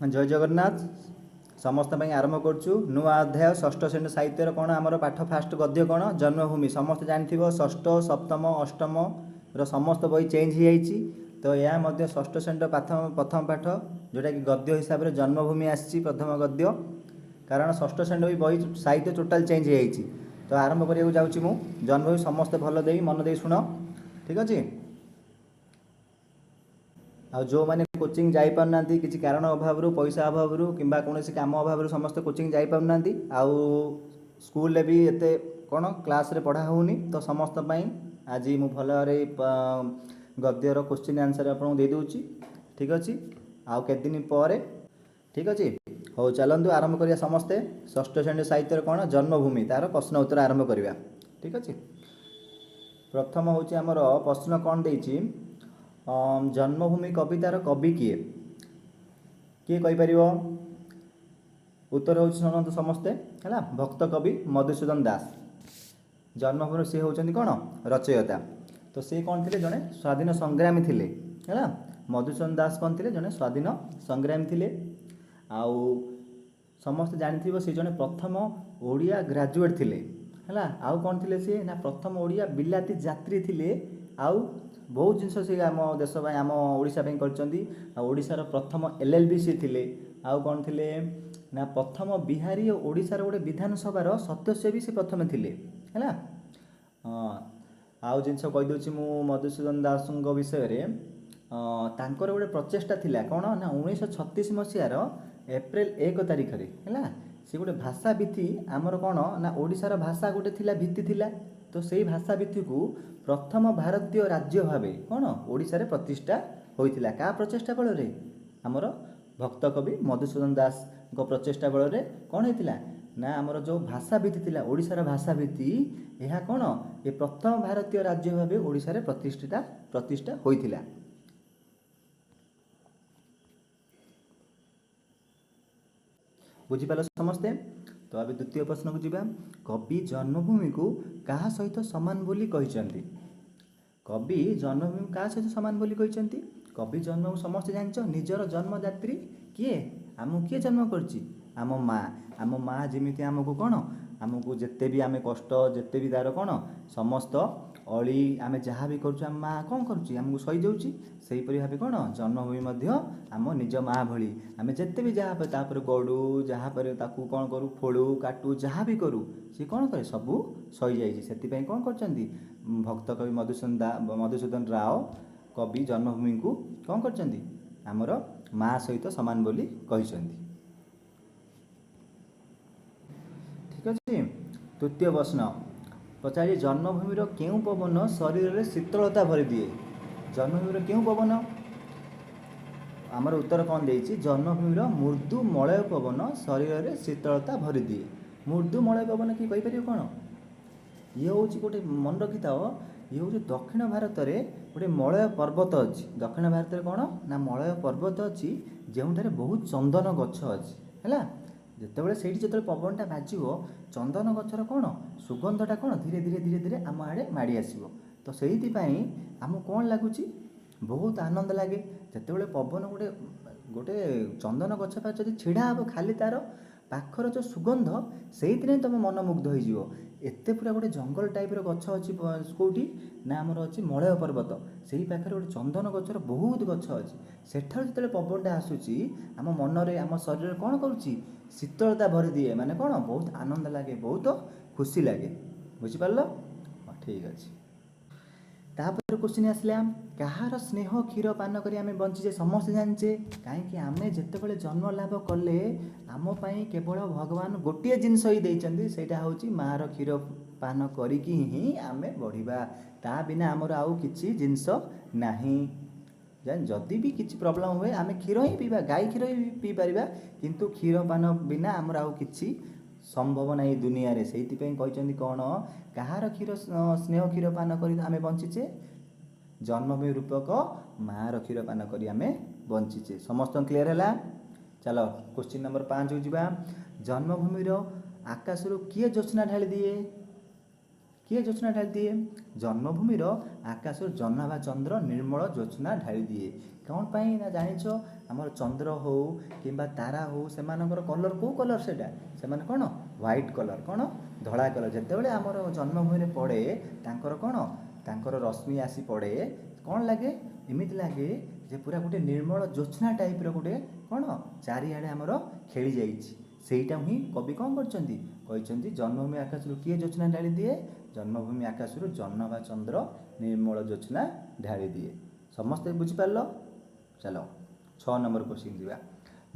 जय जगन्नाथ समस्त आरंभ करुँ नुआ अध्याय षष्ठ श्रेणी साहित्यर कौन आमर पाठ फास्ट गद्य कौन जन्मभूमि समस्त जानते षष्ठ सप्तम अष्टम समस्त बही चेंज हो जाइए। तो यह षष्ठ श्रेणी प्रथम पाठ जोटा कि गद्य हिसाब से जन्मभूमि आसी प्रथम गद्य कारण षष्ठ श्रेणी बही साहित्य टोटाल चेंज हो जाइए। तो आरंभ करने जाऊँ जन्मभूमि समस्त भल दे मन दे शुण ठीक अच्छे। आ जो मैंने कोचिंग जापारना किसी कारण अभाव पैसा अभाव कि कौन कम अभाव समस्त कोचिंग जापारना आउ स्कूल भी एत कौन क्लास रे पढ़ा होनी तो समस्त आज मु भल गद्यर क्वेश्चन आंसर आपको दे दूची ठीक अच्छे। आउ के दिन पर ठीक अच्छे हो चलतु आरंभ करिया समस्ते षष्ठ श्रेणी साहित्य कौन जन्मभूमि तार प्रश्न उत्तर आरंभ करवा ठीक अच्छे। प्रथम हूँ आमर प्रश्न कौन देती जन्मभूमि कवितार कवि किए किए कहीपर उत्तर हूँ शुणु समस्ते है भक्त कवि मधुसूदन दास जन्मभूमि सी होती कौन रचयिता। तो सी कौन थे जड़े स्वाधीन संग्रामी थे है मधुसूदन दास कौन थे जड़े स्वाधीन संग्रामी थे। आउ समस्त जानी सी जड़े प्रथम ओडिया ग्रेजुएट थे है आउ कौन थे सी ना प्रथम ओडिया बिलाती यात्री थे। आउ बहुत जिनस से आम देश आम ओडिशा कर प्रथम एलएलबी सी थे। आउ कौन थे ना प्रथम बिहारी और ओडिशार गोटे विधानसभार सदस्य भी से प्रथम थे है। आउ जिनस कहीदे मु मधुसूदन दास विषय तांकर गोटे प्रचेषा थिला कौन ना 1936 मसीहार एप्रिल 1 तारिख है सी गोटे भाषा भित्ति आमर कौन ना ओडिशार भाषा गोटे थिला भित्ति थिला। तो से भाषा भित्ति को प्रथम भारतीय राज्य भाव कौन ओडिशा रे प्रतिष्ठा होइतिला का प्रचेष्टा बल रे आमर भक्त कवि मधुसूदन दास को प्रचेष्टा बल रे कौन होइतिला ना आमर जो भाषा भित्ति थिला ओडिशार भाषा भित्ति यह कौन ये प्रथम भारतीय राज्य भाव ओडिशा रे प्रतिष्ठा होइतिला। बुझिपाल समस्ते। तो अब द्वितीय प्रश्न को जीवा कवि जन्मभूमि को क्या सहित सामान बोली कहते कवि जन्मभूमि क्या सहित सामान बोली कहते कवि जन्म समस्त जान निजर जन्मदात्री किए आमको किए जन्म करछि आम माँ जमी आमको कौन आमको जिते भी आम कष्ट जिते भी तार कौन समस्त अली आम जहाँ भी करुँ आम माँ कौन करुँची आमको सही जाऊँगी सेहीपरि भाव कौन जन्मभूमि आम निज माँ भली आम जिते भी जहाँ तापर गड़ू जहाँ पर ताकू कौन करूँ फोड़ू काटू जहाँ भी करूँ सी कौन करे सबू सही जाइए से कौन कर भक्त कवि मधुसूदन राव कवि जन्मभूमि को कौन कर आमर माँ सहित सामान बोली कहते ठीक अच्छे। तृतीय प्रश्न पचारे जन्मभूमि केउं पवन शरीर में शीतलता भरी दिए जन्मभूमि केउं पवन आमर उत्तर कौन देती जन्मभूमि मृदु मलय पवन शरीर में शीतलता भरी दिए मृदु मलय पवन कि कहीपर कौन ये हूँ गोटे मन रखी था ये हूँ दक्षिण भारत में गोटे मलय पर्वत अच्छी दक्षिण भारत में कौन ना मलय पर्वत अच्छी जो बहुत चंदन गछ अच्छी है जितेबाला से जो पवनटा बाज चंदन गचर कौन सुगंधटा कौन धीरे धीरे धीरे धीरे आम आड़े माड़ी आसो। तो से आमको कौन लगुच बहुत आनंद लगे जितेबाला पवन गोटे गोटे चंदन गछ पाख जब छिड़ा हे खाली तार पाखर जो सुगंध से तुम मन मुग्ध हो एत पूरा गोटे जंगल टाइप्र गछ अच्छी कौटी ना आमर अच्छी मलय पर्वत से ही पाखे गोटे चंदन गचर बहुत गछ अच्छी सेठार जो पवनटा आसूसी आम मनरे आम शरीर कौन करुच्ची शीतलता भरी दिए माने कौन बहुत आनंद लगे बहुत खुशी लगे बुझिपार ठीक अच्छे। तापर क्वेश्चन आसला कहार स्नेह क्षीर पान करी आम बंचीचे समस्त जाचे कहीं आम जितेबाला जन्म लाभ कले आम केवल भगवान गोटे जिनस ही देते सेटा हूँ माँ क्षीर पान करिकी ही आम बढ़िबा ता बिना आमर आउ किछि जिनस नाही जदि भी किसी प्रोब्लेम हुए आम क्षीर ही पीवा गाई क्षीर ही पी पार किंतु क्षीर पान बिना आमर आउ किछि संभव ना दुनिया रे से कहते कौन कहार क्षीर स्नेह क्षीर पान कर आम बंचीचे जन्मभूमि रूपक माँ क्षीर पान कर आम बंचीचे समस्त क्लीयर है। चलो क्वेश्चन नंबर 5 को जीवा जन्मभूमि आकाश किए ज्योत्ना ढाली दिए किए ज्योत्स्ना ढाली दिए? जन्मभूमिर आकाशରୁ ଜହ୍ନ ବା ଚନ୍ଦ୍ର ନିର୍ମଳ ଜ୍ୟୋତ୍ସ୍ନା ଢାଳି ଦିଏ। କ'ଣ ପାଇଁ ନା ଜାଣିଛ, ଆମର ଚନ୍ଦ୍ର ହଉ କିମ୍ବା ତାରା ହଉ ସେମାନଙ୍କର କଲର୍ କେଉଁ କଲର୍? ସେଇଟା ସେମାନେ କ'ଣ ହ୍ୱାଇଟ୍ କଲର୍, କ'ଣ ଧଳା କଲର୍। ଯେତେବେଳେ ଆମର ଜନ୍ମଭୂମିରେ ପଡ଼େ ତାଙ୍କର କ'ଣ ତାଙ୍କର ରଶ୍ମି ଆସି ପଡ଼େ, କ'ଣ ଲାଗେ? ଏମିତି ଲାଗେ ଯେ ପୁରା ଗୋଟେ ନିର୍ମଳ ଜ୍ୟୋତ୍ସ୍ନା ଟାଇପ୍ର ଗୋଟେ କ'ଣ ଚାରିଆଡ଼େ ଆମର ଖେଳି ଯାଇଛି। ସେଇଟା ହିଁ କବି କ'ଣ କରିଛନ୍ତି? କହିଛନ୍ତି ଜନ୍ମଭୂମି ଆକାଶରୁ କିଏ ଜ୍ୟୋତ୍ସ୍ନା ଢାଳି ଦିଏ? ଜନ୍ମଭୂମି ଆକାଶରୁ ଜହ୍ନ ବା ଚନ୍ଦ୍ର ନିର୍ମଳ ଜ୍ୟୋତ୍ସ୍ନା ଢାଳି ଦିଏ। ସମସ୍ତେ ବୁଝିପାରିଲ? ଚାଲ 6 ନମ୍ବର କ୍ୱେଶ୍ଚିନ୍ ଯିବା।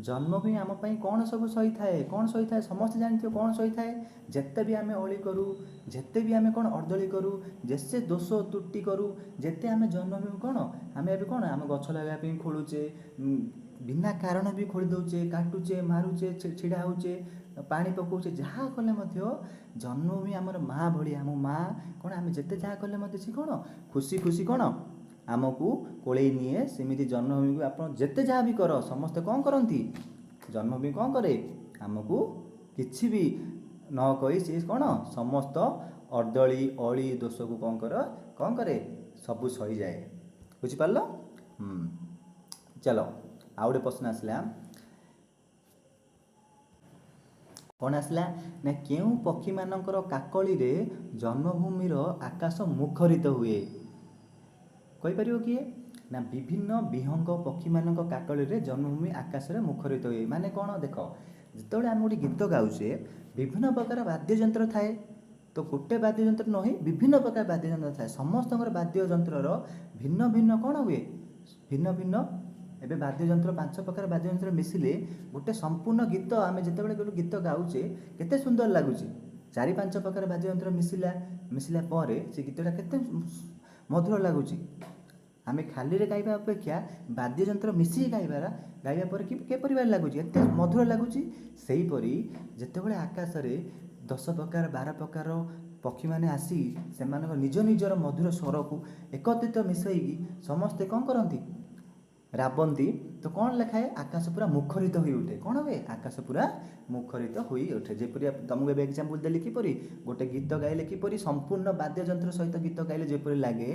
ଜନ୍ମଭୂମି ଆମ ପାଇଁ କ'ଣ ସବୁ ସହିଥାଏ? କ'ଣ ସହିଥାଏ? ସମସ୍ତେ ଜାଣିଥିବ କ'ଣ ସହିଥାଏ? ଯେତେ ବି ଆମେ ଅଳି କରୁ, ଯେତେ ବି ଆମେ କ'ଣ ଅର୍ଦ୍ଦଳି କରୁ, ଯେତେ ଦୋଷ ତ୍ରୁଟି କରୁ, ଯେତେ ଆମେ ଜନ୍ମଭୂମି କ'ଣ ଆମେ ଏବେ କ'ଣ ଆମେ ଗଛ ଲଗାଇବା ପାଇଁ ଖୋଳୁଛେ, ବିନା କାରଣ ବି ଖୋଳି ଦେଉଛେ, କାଟୁଛେ, ମାରୁଛେ, ଛିଡ଼ା ହେଉଛେ, ପାଣି ପକାଉଛେ, ଯାହା କଲେ ମଧ୍ୟ ଜନ୍ମଭୂମି ଆମର ମା' ଭଳିଆ। ଆମ ମା' କ'ଣ ଆମେ ଯେତେ ଯାହା କଲେ ମଧ୍ୟ ସେ କ'ଣ ଖୁସି ଖୁସି କ'ଣ ଆମକୁ କୋଳେଇ ନିଏ। ସେମିତି ଜନ୍ମଭୂମିକୁ ଆପଣ ଯେତେ ଯାହା ବି କର, ସମସ୍ତେ କ'ଣ କରନ୍ତି? ଜନ୍ମଭୂମି କ'ଣ କରେ? ଆମକୁ କିଛି ବି ନ କହି ସେ କ'ଣ ସମସ୍ତ ଅର୍ଦ୍ଦଳି ଅଳି ଦୋଷକୁ କ'ଣ କରେ? ସବୁ ସହିଯାଏ। ବୁଝିପାରିଲ? ଚାଲ ଆଉ ଗୋଟେ ପ୍ରଶ୍ନ ଆସିଲା। କ'ଣ ଆସିଲା ନା କେଉଁ ପକ୍ଷୀମାନଙ୍କର କାକଳିରେ ଜନ୍ମଭୂମିର ଆକାଶ ମୁଖରିତ ହୁଏ? କହିପାରିବ କିଏ? ନା ବିଭିନ୍ନ ବିହଙ୍ଗ ପକ୍ଷୀମାନଙ୍କ କାକଳିରେ ଜନ୍ମଭୂମି ଆକାଶରେ ମୁଖରିତ ହୁଏ। ମାନେ କ'ଣ? ଦେଖ, ଯେତେବେଳେ ଆମେ ଗୋଟେ ଗୀତ ଗାଉଛେ ବିଭିନ୍ନ ପ୍ରକାର ବାଦ୍ୟଯନ୍ତ୍ର ଥାଏ, ତ ଗୋଟେ ବାଦ୍ୟଯନ୍ତ୍ର ନୁହେଁ ବିଭିନ୍ନ ପ୍ରକାର ବାଦ୍ୟଯନ୍ତ୍ର ଥାଏ। ସମସ୍ତଙ୍କର ବାଦ୍ୟଯନ୍ତ୍ରର ଭିନ୍ନ ଭିନ୍ନ କ'ଣ ହୁଏ? ଭିନ୍ନ ଭିନ୍ନ ଏବେ ବାଦ୍ୟଯନ୍ତ୍ର 5 ପ୍ରକାର ବାଦ୍ୟଯନ୍ତ୍ର ମିଶିଲେ ଗୋଟେ ସମ୍ପୂର୍ଣ୍ଣ ଗୀତ, ଆମେ ଯେତେବେଳେ ଗୋଟେ ଗୀତ ଗାଉଛେ କେତେ ସୁନ୍ଦର ଲାଗୁଛି। 4-5 ପ୍ରକାର ବାଦ୍ୟଯନ୍ତ୍ର ମିଶିଲା ପରେ ସେ ଗୀତଟା କେତେ ମଧୁର ଲାଗୁଛି। ଆମେ ଖାଲିରେ ଗାଇବା ଅପେକ୍ଷା ବାଦ୍ୟଯନ୍ତ୍ର ମିଶିକି ଗାଇବା ପରେ କିପରି ଲାଗୁଛି? ଏତେ ମଧୁର ଲାଗୁଛି। ସେହିପରି ଯେତେବେଳେ ଆକାଶରେ 10 ପ୍ରକାର 12 ପ୍ରକାର ପକ୍ଷୀମାନେ ଆସି ସେମାନଙ୍କ ନିଜ ନିଜର ମଧୁର ସ୍ୱରକୁ ଏକତ୍ରିତ ମିଶାଇକି ସମସ୍ତେ କ'ଣ କରନ୍ତି? ରାବନ୍ତି। ତ କ'ଣ ଲେଖାଏ? ଆକାଶ ପୁରା ମୁଖରିତ ହୋଇ ଉଠେ। କ'ଣ ହୁଏ? ଆକାଶ ପୁରା ମୁଖରିତ ହୋଇ ଉଠେ। ଯେପରି ତୁମକୁ ଏବେ ଏକ୍ଜାମ୍ପଲ୍ ଦେଲି, କିପରି ଗୋଟେ ଗୀତ ଗାଇଲେ କିପରି ସମ୍ପୂର୍ଣ୍ଣ ବାଦ୍ୟଯନ୍ତ୍ର ସହିତ ଗୀତ ଗାଇଲେ ଯେପରି ଲାଗେ,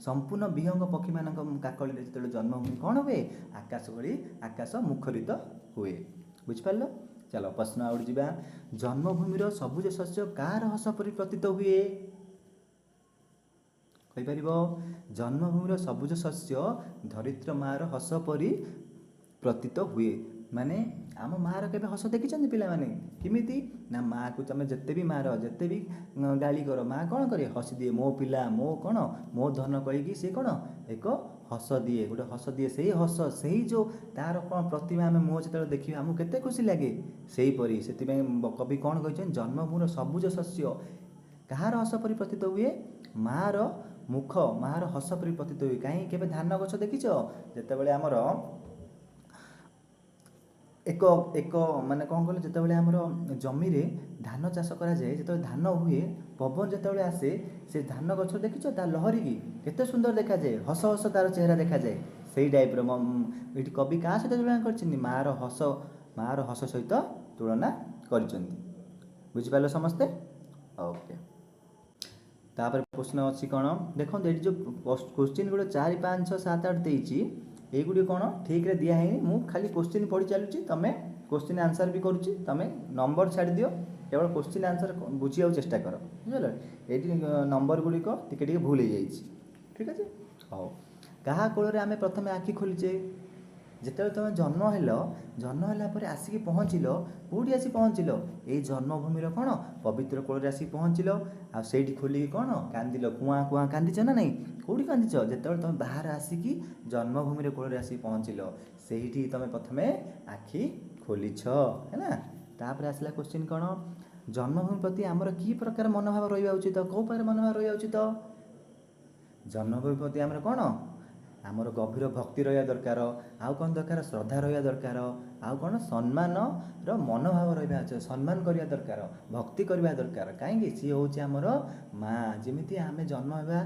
ସମ୍ପୂର୍ଣ୍ଣ ବିହଙ୍ଗ ପକ୍ଷୀମାନଙ୍କ କାକଳିରେ ଯେତେବେଳେ ଜନ୍ମଭୂମି କ'ଣ ହୁଏ? ଆକାଶ ଭଳି ଆକାଶ ମୁଖରିତ ହୁଏ। ବୁଝିପାରିଲ? ଚାଲ ପ୍ରଶ୍ନ ଆଉ ଯିବା। ଜନ୍ମଭୂମିର ସବୁଜ ଶସ୍ୟ କାହାର ହସ ପରି ପ୍ରତୀତ ହୁଏ? କହିପାରିବ? ଜନ୍ମଭୂମିର ସବୁଜ ଶସ୍ୟ ଧରିତ୍ର ମା'ର ହସ ପରି ପ୍ରତୀତ ହୁଏ। ମାନେ ଆମ ମା'ର କେବେ ହସ ଦେଖିଛନ୍ତି ପିଲାମାନେ? କେମିତି ନା ମା'କୁ ତମେ ଯେତେ ବି ମାର, ଯେତେ ବି ଗାଳି କର, ମା' କ'ଣ କରେ? ହସି ଦିଏ। ମୋ ପିଲା, ମୋ କ'ଣ ମୋ ଧନ କହିକି ସେ କ'ଣ ଏକ ହସ ଦିଏ, ଗୋଟେ ହସ ଦିଏ। ସେଇ ହସ, ସେଇ ଯେଉଁ ତା'ର କ'ଣ ପ୍ରତିମା ଆମେ ମୁହଁ ଯେତେବେଳେ ଦେଖିବା ଆମକୁ କେତେ ଖୁସି ଲାଗେ। ସେହିପରି ସେଥିପାଇଁ କବି କ'ଣ କହିଛନ୍ତି? ଜନ୍ମଭୂମିର ସବୁଜ ଶସ୍ୟ କାହାର ହସ ପରି ପ୍ରତୀତ ହୁଏ? ମା'ର ମୁଖ, ମା'ର ହସ ପରି ପ୍ରତୀତ ହୁଏ। କାହିଁ କେବେ ଧାନ ଗଛ ଦେଖିଛ? ଯେତେବେଳେ ଆମର ଏକ ମାନେ କ'ଣ କହିଲେ, ଯେତେବେଳେ ଆମର ଜମିରେ ଧାନ ଚାଷ କରାଯାଏ, ଯେତେବେଳେ ଧାନ ହୁଏ, ପବନ ଯେତେବେଳେ ଆସେ, ସେ ଧାନ ଗଛ ଦେଖିଛ ତା ଲହରିକି କେତେ ସୁନ୍ଦର ଦେଖାଯାଏ, ହସ ହସ ତାର ଚେହେରା ଦେଖାଯାଏ। ସେଇ ଟାଇପ୍ର ଏଠି କବି କାହା ସହିତ ତୁଳନା କରିଛନ୍ତି? ମା'ର ହସ ସହିତ ତୁଳନା କରିଛନ୍ତି। ବୁଝିପାରିଲ ସମସ୍ତେ? ଓକେ। ତାପରେ ପ୍ରଶ୍ନ ଅଛି କ'ଣ? ଦେଖନ୍ତୁ ଏଠି ଯେଉଁ କ୍ୱେଶ୍ଚିନ୍ ଗୁଡ଼ା 4, 5, 6, 7, 8 ଦେଇଛି, এইଗୁଡ଼ିକ କ'ଣ ଠିକ୍ରେ ଦିଆ ହେଇନି। ମୁଁ ଖାଲି କ୍ୱେଶ୍ଚିନ୍ ପଢ଼ି ଚାଲୁଛି, ତୁମେ କ୍ୱେଶ୍ଚିନ୍ ଆନ୍ସର୍ ବି କରୁଛି। ତୁମେ ନମ୍ବର ଛାଡ଼ିଦିଅ, କେବଳ କ୍ୱେଶ୍ଚିନ୍ ଆନ୍ସର୍ ବୁଝିବାକୁ ଚେଷ୍ଟା କର। ବୁଝିଲ? ଏଇଠି ନମ୍ବର ଗୁଡ଼ିକ ଟିକେ ଟିକେ ଭୁଲ ହେଇଯାଇଛି। ଠିକ୍ ଅଛି? ହଉ। କାହା କୋଳରେ ଆମେ ପ୍ରଥମେ ଆଖି ଖୋଲିଛେ? ଯେତେବେଳେ ତୁମେ ଜନ୍ମ ହେଲା ପରେ ଆସିକି ପହଞ୍ଚିଲ, କେଉଁଠି ଆସି ପହଞ୍ଚିଲ? ଏଇ ଜନ୍ମଭୂମିର କ'ଣ ପବିତ୍ର କୋଳରେ ଆସିକି ପହଞ୍ଚିଲ। ଆଉ ସେଇଠି ଖୋଲିକି କ'ଣ କାନ୍ଦିଲ? କୁଆଁ କୁଆଁ କାନ୍ଦିଛ ନା ନାହିଁ? କେଉଁଠି କାନ୍ଦିଛ? ଯେତେବେଳେ ତୁମେ ବାହାରେ ଆସିକି ଜନ୍ମଭୂମିର କୋଳରେ ଆସିକି ପହଞ୍ଚିଲ, ସେଇଠି ତୁମେ ପ୍ରଥମେ ଆଖି ଖୋଲିଛ, ହେଲା। ତାପରେ ଆସିଲା କ୍ୱେଶ୍ଚିନ୍ କ'ଣ? ଜନ୍ମଭୂମି ପ୍ରତି ଆମର କି ପ୍ରକାର ମନୋଭାବ ରହିବା ଉଚିତ? କେଉଁ ପ୍ରକାର ମନୋଭାବ ରହିବା ଉଚିତ? ଜନ୍ମଭୂମି ପ୍ରତି ଆମର କ'ଣ? ଆମର ଗଭୀର ଭକ୍ତି ରହିବା ଦରକାର। ଆଉ କ'ଣ ଦରକାର? ଶ୍ରଦ୍ଧା ରହିବା ଦରକାର। ଆଉ କ'ଣ? ସମ୍ମାନର ମନୋଭାବ ରହିବା ଅଛି, ସମ୍ମାନ କରିବା ଦରକାର, ଭକ୍ତି କରିବା ଦରକାର। କାହିଁକି? ସିଏ ହେଉଛି ଆମର ମା'। ଯେମିତି ଆମେ ଜନ୍ମ ହେବା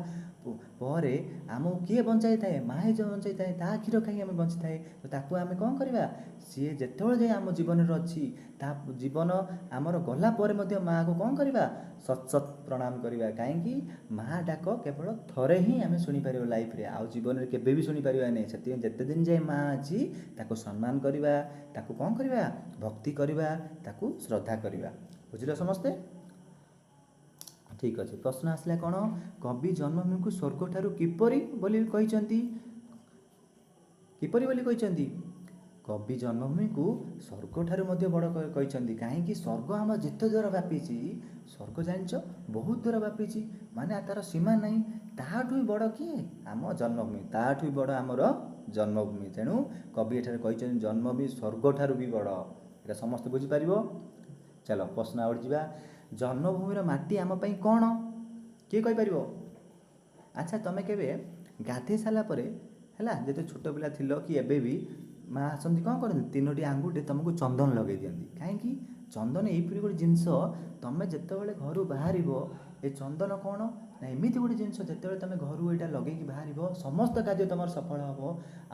ପରେ ଆମକୁ କିଏ ବଞ୍ଚାଇଥାଏ? ମା ହିଁ ବଞ୍ଚାଇଥାଏ। ତା କ୍ଷୀର ଖାଇ ଆମେ ବଞ୍ଚିଥାଏ। ତ ତାକୁ ଆମେ କ'ଣ କରିବା? ସିଏ ଯେତେବେଳେ ଯାଇ ଆମ ଜୀବନରେ ଅଛି, ତା ଜୀବନ ଆମର ଗଲା ପରେ ମଧ୍ୟ ମାଆକୁ କ'ଣ କରିବା? ସତ୍ ସତ୍ ପ୍ରଣାମ କରିବା। କାହିଁକି? ମା ଡାକ କେବଳ ଥରେ ହିଁ ଆମେ ଶୁଣିପାରିବା ଲାଇଫ୍ରେ, ଆଉ ଜୀବନରେ କେବେ ବି ଶୁଣିପାରିବା ନାହିଁ। ସେଥିପାଇଁ ଯେତେ ଦିନ ଯାଏ ମା ଅଛି ତାକୁ ସମ୍ମାନ କରିବା, ତାକୁ କ'ଣ କରିବା? ଭକ୍ତି କରିବା, ତାକୁ ଶ୍ରଦ୍ଧା କରିବା। ବୁଝିଲ ସମସ୍ତେ? ଠିକ୍ ଅଛି। ପ୍ରଶ୍ନ ଆସିଲା କ'ଣ? କବି ଜନ୍ମଭୂମିକୁ ସ୍ୱର୍ଗଠାରୁ କିପରି ବୋଲି କହିଛନ୍ତି? କିପରି ବୋଲି କହିଛନ୍ତି? କବି ଜନ୍ମଭୂମିକୁ ସ୍ୱର୍ଗଠାରୁ ମଧ୍ୟ ବଡ଼ କହିଛନ୍ତି। କାହିଁକି? ସ୍ୱର୍ଗ ଆମର ଯେତେ ଦୂର ବ୍ୟାପିଛି, ସ୍ୱର୍ଗ ଜାଣିଛ ବହୁତ ଦୂର ବ୍ୟାପିଛି, ମାନେ ତା'ର ସୀମା ନାହିଁ। ତାହାଠୁ ବି ବଡ଼ କିଏ? ଆମ ଜନ୍ମଭୂମି। ତାହାଠୁ ବି ବଡ଼ ଆମର ଜନ୍ମଭୂମି। ତେଣୁ କବି ଏଠାରେ କହିଛନ୍ତି ଜନ୍ମଭୂମି ସ୍ୱର୍ଗଠାରୁ ବି ବଡ଼। ଏଇଟା ସମସ୍ତେ ବୁଝିପାରିବ? ଚାଲ ପ୍ରଶ୍ନ ଆଉ ଯିବା। ଜନ୍ମଭୂମିର ମାଟି ଆମ ପାଇଁ କ'ଣ? କିଏ କହିପାରିବ? ଆଚ୍ଛା, ତୁମେ କେବେ ଗାଧୋଇ ସାରିଲା ପରେ ହେଲା, ଯେତେବେଳେ ଛୋଟ ପିଲା ଥିଲ କି ଏବେ ବି ମା ଆସନ୍ତି କ'ଣ କରନ୍ତି? 3ଟି ଆଙ୍ଗୁଠିରେ ତୁମକୁ ଚନ୍ଦନ ଲଗାଇ ଦିଅନ୍ତି। କାହିଁକି? ଚନ୍ଦନ ଏଇପରି ଗୋଟେ ଜିନିଷ, ତୁମେ ଯେତେବେଳେ ଘରୁ ବାହାରିବ, ଏ ଚନ୍ଦନ କ'ଣ ନା ଏମିତି ଗୋଟେ ଜିନିଷ, ଯେତେବେଳେ ତୁମେ ଘରୁ ଏଇଟା ଲଗେଇକି ବାହାରିବ, ସମସ୍ତ କାର୍ଯ୍ୟ ତୁମର ସଫଳ ହେବ।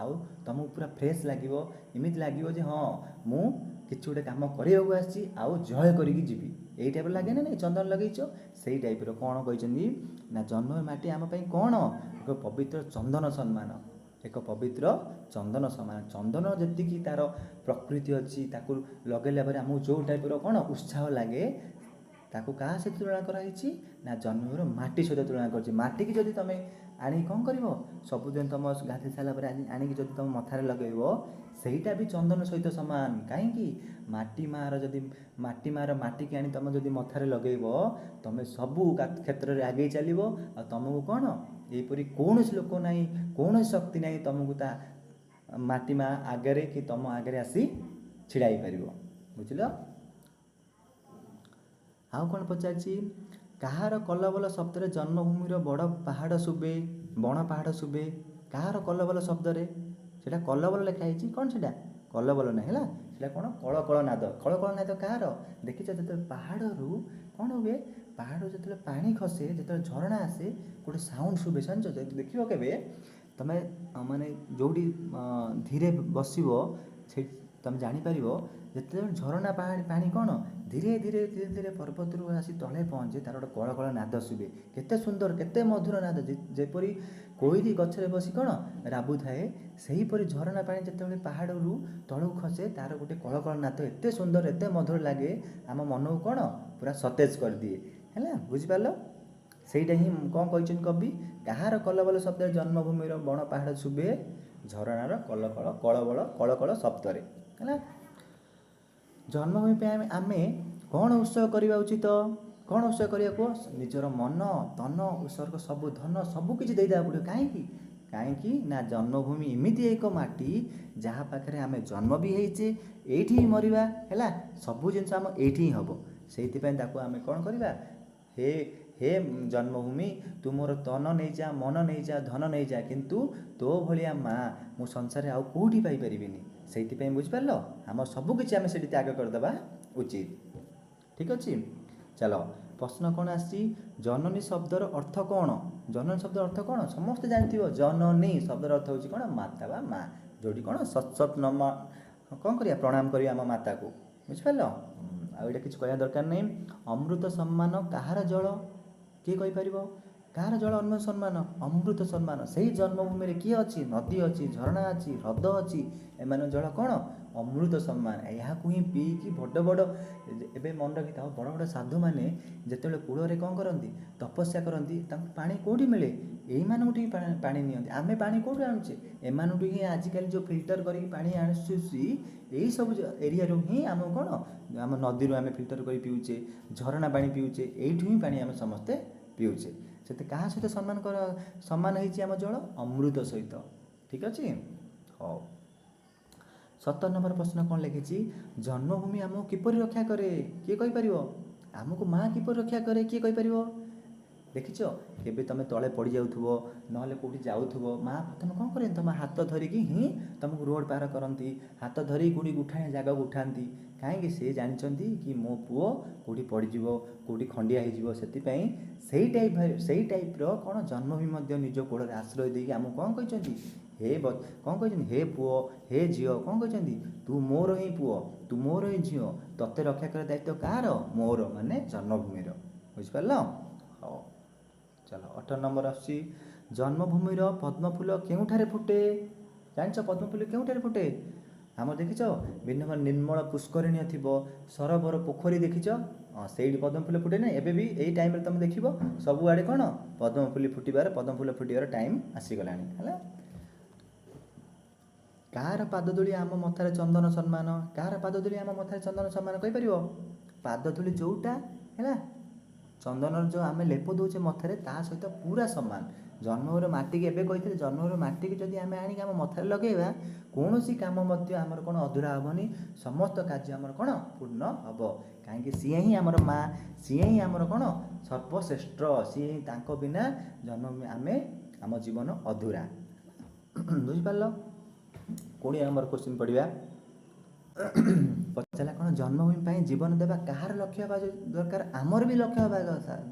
ଆଉ ତୁମକୁ ପୁରା ଫ୍ରେଶ୍ ଲାଗିବ। ଏମିତି ଲାଗିବ ଯେ ହଁ, ମୁଁ କିଛି ଗୋଟେ କାମ କରିବାକୁ ଆସିଛି, ଆଉ ଜୟ କରିକି ଯିବି। ଏଇ ଟାଇପ୍ର ଲାଗେ ନା ନାହିଁ ଚନ୍ଦନ ଲଗେଇଛ? ସେଇ ଟାଇପ୍ର କ'ଣ କହିଛନ୍ତି ନା ଜନ୍ମ ମାଟି ଆମ ପାଇଁ କ'ଣ? ଏକ ପବିତ୍ର ଚନ୍ଦନ ସମ୍ମାନ। ଏକ ପବିତ୍ର ଚନ୍ଦନ ସମାନ। ଚନ୍ଦନ ଯେତିକି ତା'ର ପ୍ରକୃତି ଅଛି, ତାକୁ ଲଗାଇଲା ପରେ ଆମକୁ ଯେଉଁ ଟାଇପ୍ର କ'ଣ ଉତ୍ସାହ ଲାଗେ, ତାକୁ କାହା ସହିତ ତୁଳନା କରାହେଇଛି? ନା ଜନ୍ମଭୂମିର ମାଟି ସହିତ ତୁଳନା କରିଛି। ମାଟିକି ଯଦି ତୁମେ ଆଣିକି କ'ଣ କରିବ? ସବୁଦିନ ତୁମ ଗାଧୋଇ ସାରିଲା ପରେ ଆଣିକି ଯଦି ତୁମ ମଥାରେ ଲଗାଇବ, ସେଇଟା ବି ଚନ୍ଦନ ସହିତ ସମାନ। କାହିଁକି? ମାଟି ମାଆର ମାଟିକି ଆଣି ତୁମେ ଯଦି ମଥାରେ ଲଗାଇବ, ତୁମେ ସବୁ କ୍ଷେତ୍ରରେ ଆଗେଇ ଚାଲିବ। ଆଉ ତୁମକୁ କ'ଣ ଏହିପରି କୌଣସି ଲୋକ ନାହିଁ, କୌଣସି ଶକ୍ତି ନାହିଁ ତୁମକୁ ତା ମାଟି ମା ଆଗରେ କି ତୁମ ଆଗରେ ଆସି ଛିଡ଼ା ହେଇପାରିବ। ବୁଝିଲ? ଆଉ କ'ଣ ପଚାରିଛି? କାହାର କଲବଲ ଶବ୍ଦରେ ଜନ୍ମଭୂମିର ବଡ଼ ପାହାଡ଼ ଶୁଭେ? ବଣ ପାହାଡ଼ ଶୁଭେ? କାହାର କଲବଲ ଶବ୍ଦରେ? ସେଇଟା କଲବଲ ଲେଖା ହେଇଛି। କ'ଣ ସେଇଟା? କଲବଲ ନାହିଁ ହେଲା, ସେଇଟା କ'ଣ? କଳକଳ ନାଦ। କଳକଳ ନାଦ କାହାର? ଦେଖିଛ ଯେତେବେଳେ ପାହାଡ଼ରୁ କ'ଣ ହୁଏ? ପାହାଡ଼ରୁ ଯେତେବେଳେ ପାଣି ଖସେ, ଯେତେବେଳେ ଝରଣା ଆସେ, ଗୋଟେ ସାଉଣ୍ଡ ଶୁଭେ। ଜାଣିଛ? ଦେଖିବ କେବେ ତୁମେ ମାନେ ଯେଉଁଠି ଧୀରେ ବସିବ, ସେଇ ତୁମେ ଜାଣିପାରିବ ଯେତେବେଳେ ଝରଣା ପାଣି କ'ଣ ଧୀରେ ଧୀରେ ଧୀରେ ଧୀରେ ପର୍ବତରୁ ଆସି ତଳେ ପହଞ୍ଚେ, ତା'ର ଗୋଟେ କଳକଳ ନାଦ ଶୁଭେ। କେତେ ସୁନ୍ଦର, କେତେ ମଧୁର ନାଦ। ଯେପରି କୋଇଲି ଗଛରେ ବସି କ'ଣ ରାବୁଥାଏ, ସେହିପରି ଝରଣା ପାଣି ଯେତେବେଳେ ପାହାଡ଼ରୁ ତଳକୁ ଖସେ, ତା'ର ଗୋଟେ କଳକଳ ନାଦ ଏତେ ସୁନ୍ଦର, ଏତେ ମଧୁର ଲାଗେ, ଆମ ମନକୁ କ'ଣ ପୁରା ସତେଜ କରିଦିଏ। ହେଲା, ବୁଝିପାରିଲ? ସେଇଟା ହିଁ କ'ଣ କହିଛନ୍ତି କବି? କାହାର କଲବଲ ଶବ୍ଦରେ ଜନ୍ମଭୂମିର ବଣ ପାହାଡ଼ ଶୁଭେ? ଝରଣାର କଳକଳ ଶବ୍ଦରେ। ହେଲା, ଜନ୍ମଭୂମି ପାଇଁ ଆମେ କ'ଣ ଉତ୍ସର୍ଗ କରିବା ଉଚିତ? କ'ଣ ଉତ୍ସର୍ଗ କରିବାକୁ? ନିଜର ମନ, ତନ, ଉତ୍ସର୍ଗ, ସବୁ ଧନ, ସବୁ କିଛି ଦେଇଦେବାକୁ ପଡ଼ିବ। କାହିଁକି ନା ଜନ୍ମଭୂମି ଏମିତି ଏକ ମାଟି, ଯାହା ପାଖରେ ଆମେ ଜନ୍ମ ବି ହେଇଛେ, ଏଇଠି ହିଁ ମରିବା। ହେଲା, ସବୁ ଜିନିଷ ଆମ ଏଇଠି ହିଁ ହେବ। ସେଇଥିପାଇଁ ତାକୁ ଆମେ କ'ଣ କରିବା? ହେ ଜନ୍ମଭୂମି, ତୁ ମୋର ତନ ନେଇଯା, ମନ ନେଇଯା, ଧନ ନେଇଯା, କିନ୍ତୁ ତୋ ଭଳିଆ ମା ମୁଁ ସଂସାରରେ ଆଉ କେଉଁଠି ପାଇପାରିବିନି। ସେଇଥିପାଇଁ ବୁଝିପାରିଲ, ଆମର ସବୁକିଛି ଆମେ ସେଠି ତ୍ୟାଗ କରିଦେବା ଉଚିତ। ଠିକ୍ ଅଛି। ଚାଲ, ପ୍ରଶ୍ନ କ'ଣ ଆସିଛି? ଜନନୀ ଶବ୍ଦର ଅର୍ଥ କ'ଣ? ଜନନୀ ଶବ୍ଦର ଅର୍ଥ କ'ଣ? ସମସ୍ତେ ଜାଣିଥିବ। ଜନନୀ ଶବ୍ଦର ଅର୍ଥ ହେଉଛି କ'ଣ? ମାତା ବା ମା। ଯେଉଁଠି କ'ଣ ସତ୍ କ'ଣ କରିବା? ପ୍ରଣାମ କରିବା ଆମ ମାତାକୁ। ବୁଝିପାରିଲ? ଆଉ ଏଇଟା କିଛି କହିବା ଦରକାର ନାହିଁ। ଅମୃତ ସମ୍ମାନ କାହାର ଜଳ? କିଏ କହିପାରିବ? କାହାର ଜଳ ସମ୍ମାନ? ଅମୃତ ସମ୍ମାନ। ସେଇ ଜନ୍ମଭୂମିରେ କିଏ ଅଛି? ନଦୀ ଅଛି, ଝରଣା ଅଛି, ହ୍ରଦ ଅଛି। ଏମାନଙ୍କ ଜଳ କ'ଣ? ଅମୃତ ସମ୍ମାନ। ଏହାକୁ ହିଁ ପିଇକି ଏବେ ମନେ ରଖିଥାଅ, ବଡ଼ ବଡ଼ ସାଧୁମାନେ ଯେତେବେଳେ କୂଳରେ କ'ଣ କରନ୍ତି? ତପସ୍ୟା କରନ୍ତି। ତାଙ୍କୁ ପାଣି କେଉଁଠି ମିଳେ? ଏଇମାନଙ୍କଠୁ ହିଁ ପାଣି ନିଅନ୍ତି। ଆମେ ପାଣି କେଉଁଠୁ ଆଣୁଛେ? ଏମାନଙ୍କଠୁ ହିଁ ଆଜିକାଲି ଯେଉଁ ଫିଲ୍ଟର କରିକି ପାଣି ଆସୁଛି, ଏଇସବୁ ଏରିଆରୁ ହିଁ ଆମକୁ କ'ଣ, ଆମ ନଦୀରୁ ଆମେ ଫିଲ୍ଟର କରି ପିଉଛେ, ଝରଣା ପାଣି ପିଉଛେ, ଏଇଠୁ ହିଁ ପାଣି ଆମେ ସମସ୍ତେ ପିଉଛେ। ସେଥିରେ କାହା ସହିତ ସମାନ ହେଇଛି ଆମ ଜଳ? ଅମୃତ ସହିତ। ଠିକ୍ ଅଛି। ହଉ, 17 ନମ୍ବର ପ୍ରଶ୍ନ କ'ଣ ଲେଖିଛି? ଜନ୍ମଭୂମି ଆମକୁ କିପରି ରକ୍ଷା କରେ? କିଏ କହିପାରିବ? ଆମକୁ ମା କିପରି ରକ୍ଷା କରେ? କିଏ କହିପାରିବ? ଦେଖିଛ କେବେ ତମେ ତଳେ ପଡ଼ିଯାଉଥିବ ନହେଲେ କେଉଁଠି ଯାଉଥିବ ମା ପ୍ରଥମେ କ'ଣ କରନ୍ତି ତମ ହାତ ଧରିକି ହିଁ ତମକୁ ରୋଡ଼ ପାର କରନ୍ତି, ହାତ ଧରିକି କେଉଁଠି ଉଠାଣି ଜାଗାକୁ ଉଠାନ୍ତି। କାହିଁକି? ସେ ଜାଣିଛନ୍ତି କି ମୋ ପୁଅ କେଉଁଠି ପଡ଼ିଯିବ, କେଉଁଠି ଖଣ୍ଡିଆ ହେଇଯିବ। ସେଥିପାଇଁ ସେଇ ଟାଇପ୍ର କ'ଣ ଜନ୍ମଭୂମି ମଧ୍ୟ ନିଜ କୋଳରେ ଆଶ୍ରୟ ଦେଇକି ଆମକୁ କ'ଣ କହିଛନ୍ତି, କ'ଣ କହିଛନ୍ତି, ହେ ପୁଅ ହେ ଝିଅ କ'ଣ କହିଛନ୍ତି, ତୁ ମୋର ହିଁ ପୁଅ ତୁ ମୋର ହିଁ ଝିଅ, ତୋତେ ରକ୍ଷା କରିବା ଦାୟିତ୍ୱ କାହାର? ମୋର, ମାନେ ଜନ୍ମଭୂମିର। ବୁଝିପାରିଲ? ହଉ ଚାଲ 18 ନମ୍ବର ଆସୁଛି, ଜନ୍ମଭୂମିର ପଦ୍ମଫୁଲ କେଉଁଠାରେ ଫୁଟେ? ଜାଣିଛ ପଦ୍ମଫୁଲ କେଉଁଠାରେ ଫୁଟେ? ଆମର ଦେଖିଛ ଭିନ୍ନ ନିର୍ମଳ ପୁଷ୍କରିଣୀ ଥିବ, ସରୋବର ପୋଖରୀ ଦେଖିଛ, ସେଇଠି ପଦ୍ମଫୁଲ ଫୁଟେ ନା। ଏବେ ବି ଏଇ ଟାଇମ୍ରେ ତୁମେ ଦେଖିବ ସବୁଆଡ଼େ କ'ଣ ପଦ୍ମଫୁଲ ଫୁଟିବାର ଟାଇମ୍ ଆସିଗଲାଣି ହେଲା। କାହାର ପାଦଧୂଳି ଆମ ମଥାରେ ଚନ୍ଦନ ସମ୍ମାନ? କାହାର ପାଦଧୂଳି ଆମ ମଥାରେ ଚନ୍ଦନ ସମ୍ମାନ କହିପାରିବ? ପାଦଧୂଳି ଯେଉଁଟା ହେଲା, ଚନ୍ଦନର ଯେଉଁ ଆମେ ଲେପ ଦେଉଛେ ମଥାରେ ତା ସହିତ ପୁରା ସମାନ। ଜନ୍ମଭୂମିର ମାଟିକି ଏବେ କହିଥିଲେ, ଜନ୍ମଭୂମିର ମାଟିକି ଯଦି ଆମେ ଆଣିକି ଆମ ମଥାରେ ଲଗାଇବା କୌଣସି କାମ ମଧ୍ୟ ଆମର କ'ଣ ଅଧୁରା ହେବନି, ସମସ୍ତ କାର୍ଯ୍ୟ ଆମର କ'ଣ ପୂର୍ଣ୍ଣ ହେବ। କାହିଁକି? ସିଏ ହିଁ ଆମର ମା, ସିଏ ହିଁ ଆମର କ'ଣ ସର୍ବଶ୍ରେଷ୍ଠ, ସିଏ ହିଁ, ତାଙ୍କ ବିନା ଜନ୍ମଭୂମି ଆମ ଜୀବନ ଅଧୁରା। ବୁଝିପାରିଲ? 20 ନମ୍ବର କ୍ୱେଶ୍ଚିନ୍ ପଢ଼ିବା। ପଚାରିଲା କ'ଣ ଜନ୍ମଭୂମି ପାଇଁ ଜୀବନ ଦେବା କାହାର ଲକ୍ଷ୍ୟ ହେବା ଦରକାର? ଆମର ବି ଲକ୍ଷ୍ୟ ହେବା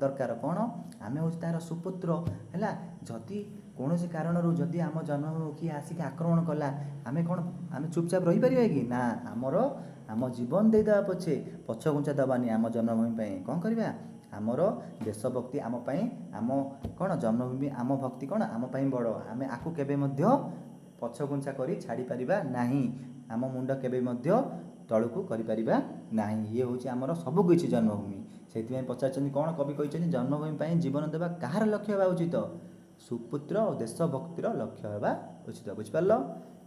ଦରକାର। କ'ଣ? ଆମେ ହେଉଛି ତାର ସୁପୁତ୍ର ହେଲା। ଯଦି କୌଣସି କାରଣରୁ ଯଦି ଆମ ଜନ୍ମଭୂମି କିଏ ଆସିକି ଆକ୍ରମଣ କଲା, ଆମେ ଚୁପଚାପ ରହିପାରିବା କି? ନା, ଆମ ଜୀବନ ଦେଇଦେବା ପଛେ ପଛଘୁଞ୍ଚା ଦେବାନି ଆମ ଜନ୍ମଭୂମି ପାଇଁ। କ'ଣ କରିବା? ଆମର ଦେଶଭକ୍ତି ଆମ ପାଇଁ, ଆମ କ'ଣ ଜନ୍ମଭୂମି ଆମ ଭକ୍ତି କ'ଣ ଆମ ପାଇଁ ବଡ଼। ଆମେ ଆକୁ କେବେ ମଧ୍ୟ ପଛଘୁଞ୍ଚା କରି ଛାଡ଼ିପାରିବା ନାହିଁ। ଆମ ମୁଣ୍ଡ କେବେ ମଧ୍ୟ ତଳକୁ କରିପାରିବା ନାହିଁ। ଇଏ ହେଉଛି ଆମର ସବୁକିଛି ଜନ୍ମଭୂମି। ସେଇଥିପାଇଁ ପଚାରିଛନ୍ତି କ'ଣ କବି କହିଛନ୍ତି, ଜନ୍ମଭୂମି ପାଇଁ ଜୀବନ ଦେବା କାହାର ଲକ୍ଷ୍ୟ ହେବା ଉଚିତ? ସୁପୁତ୍ର ଓ ଦେଶଭକ୍ତିର ଲକ୍ଷ୍ୟ ହେବା ଉଚିତ। ବୁଝିପାରିଲ?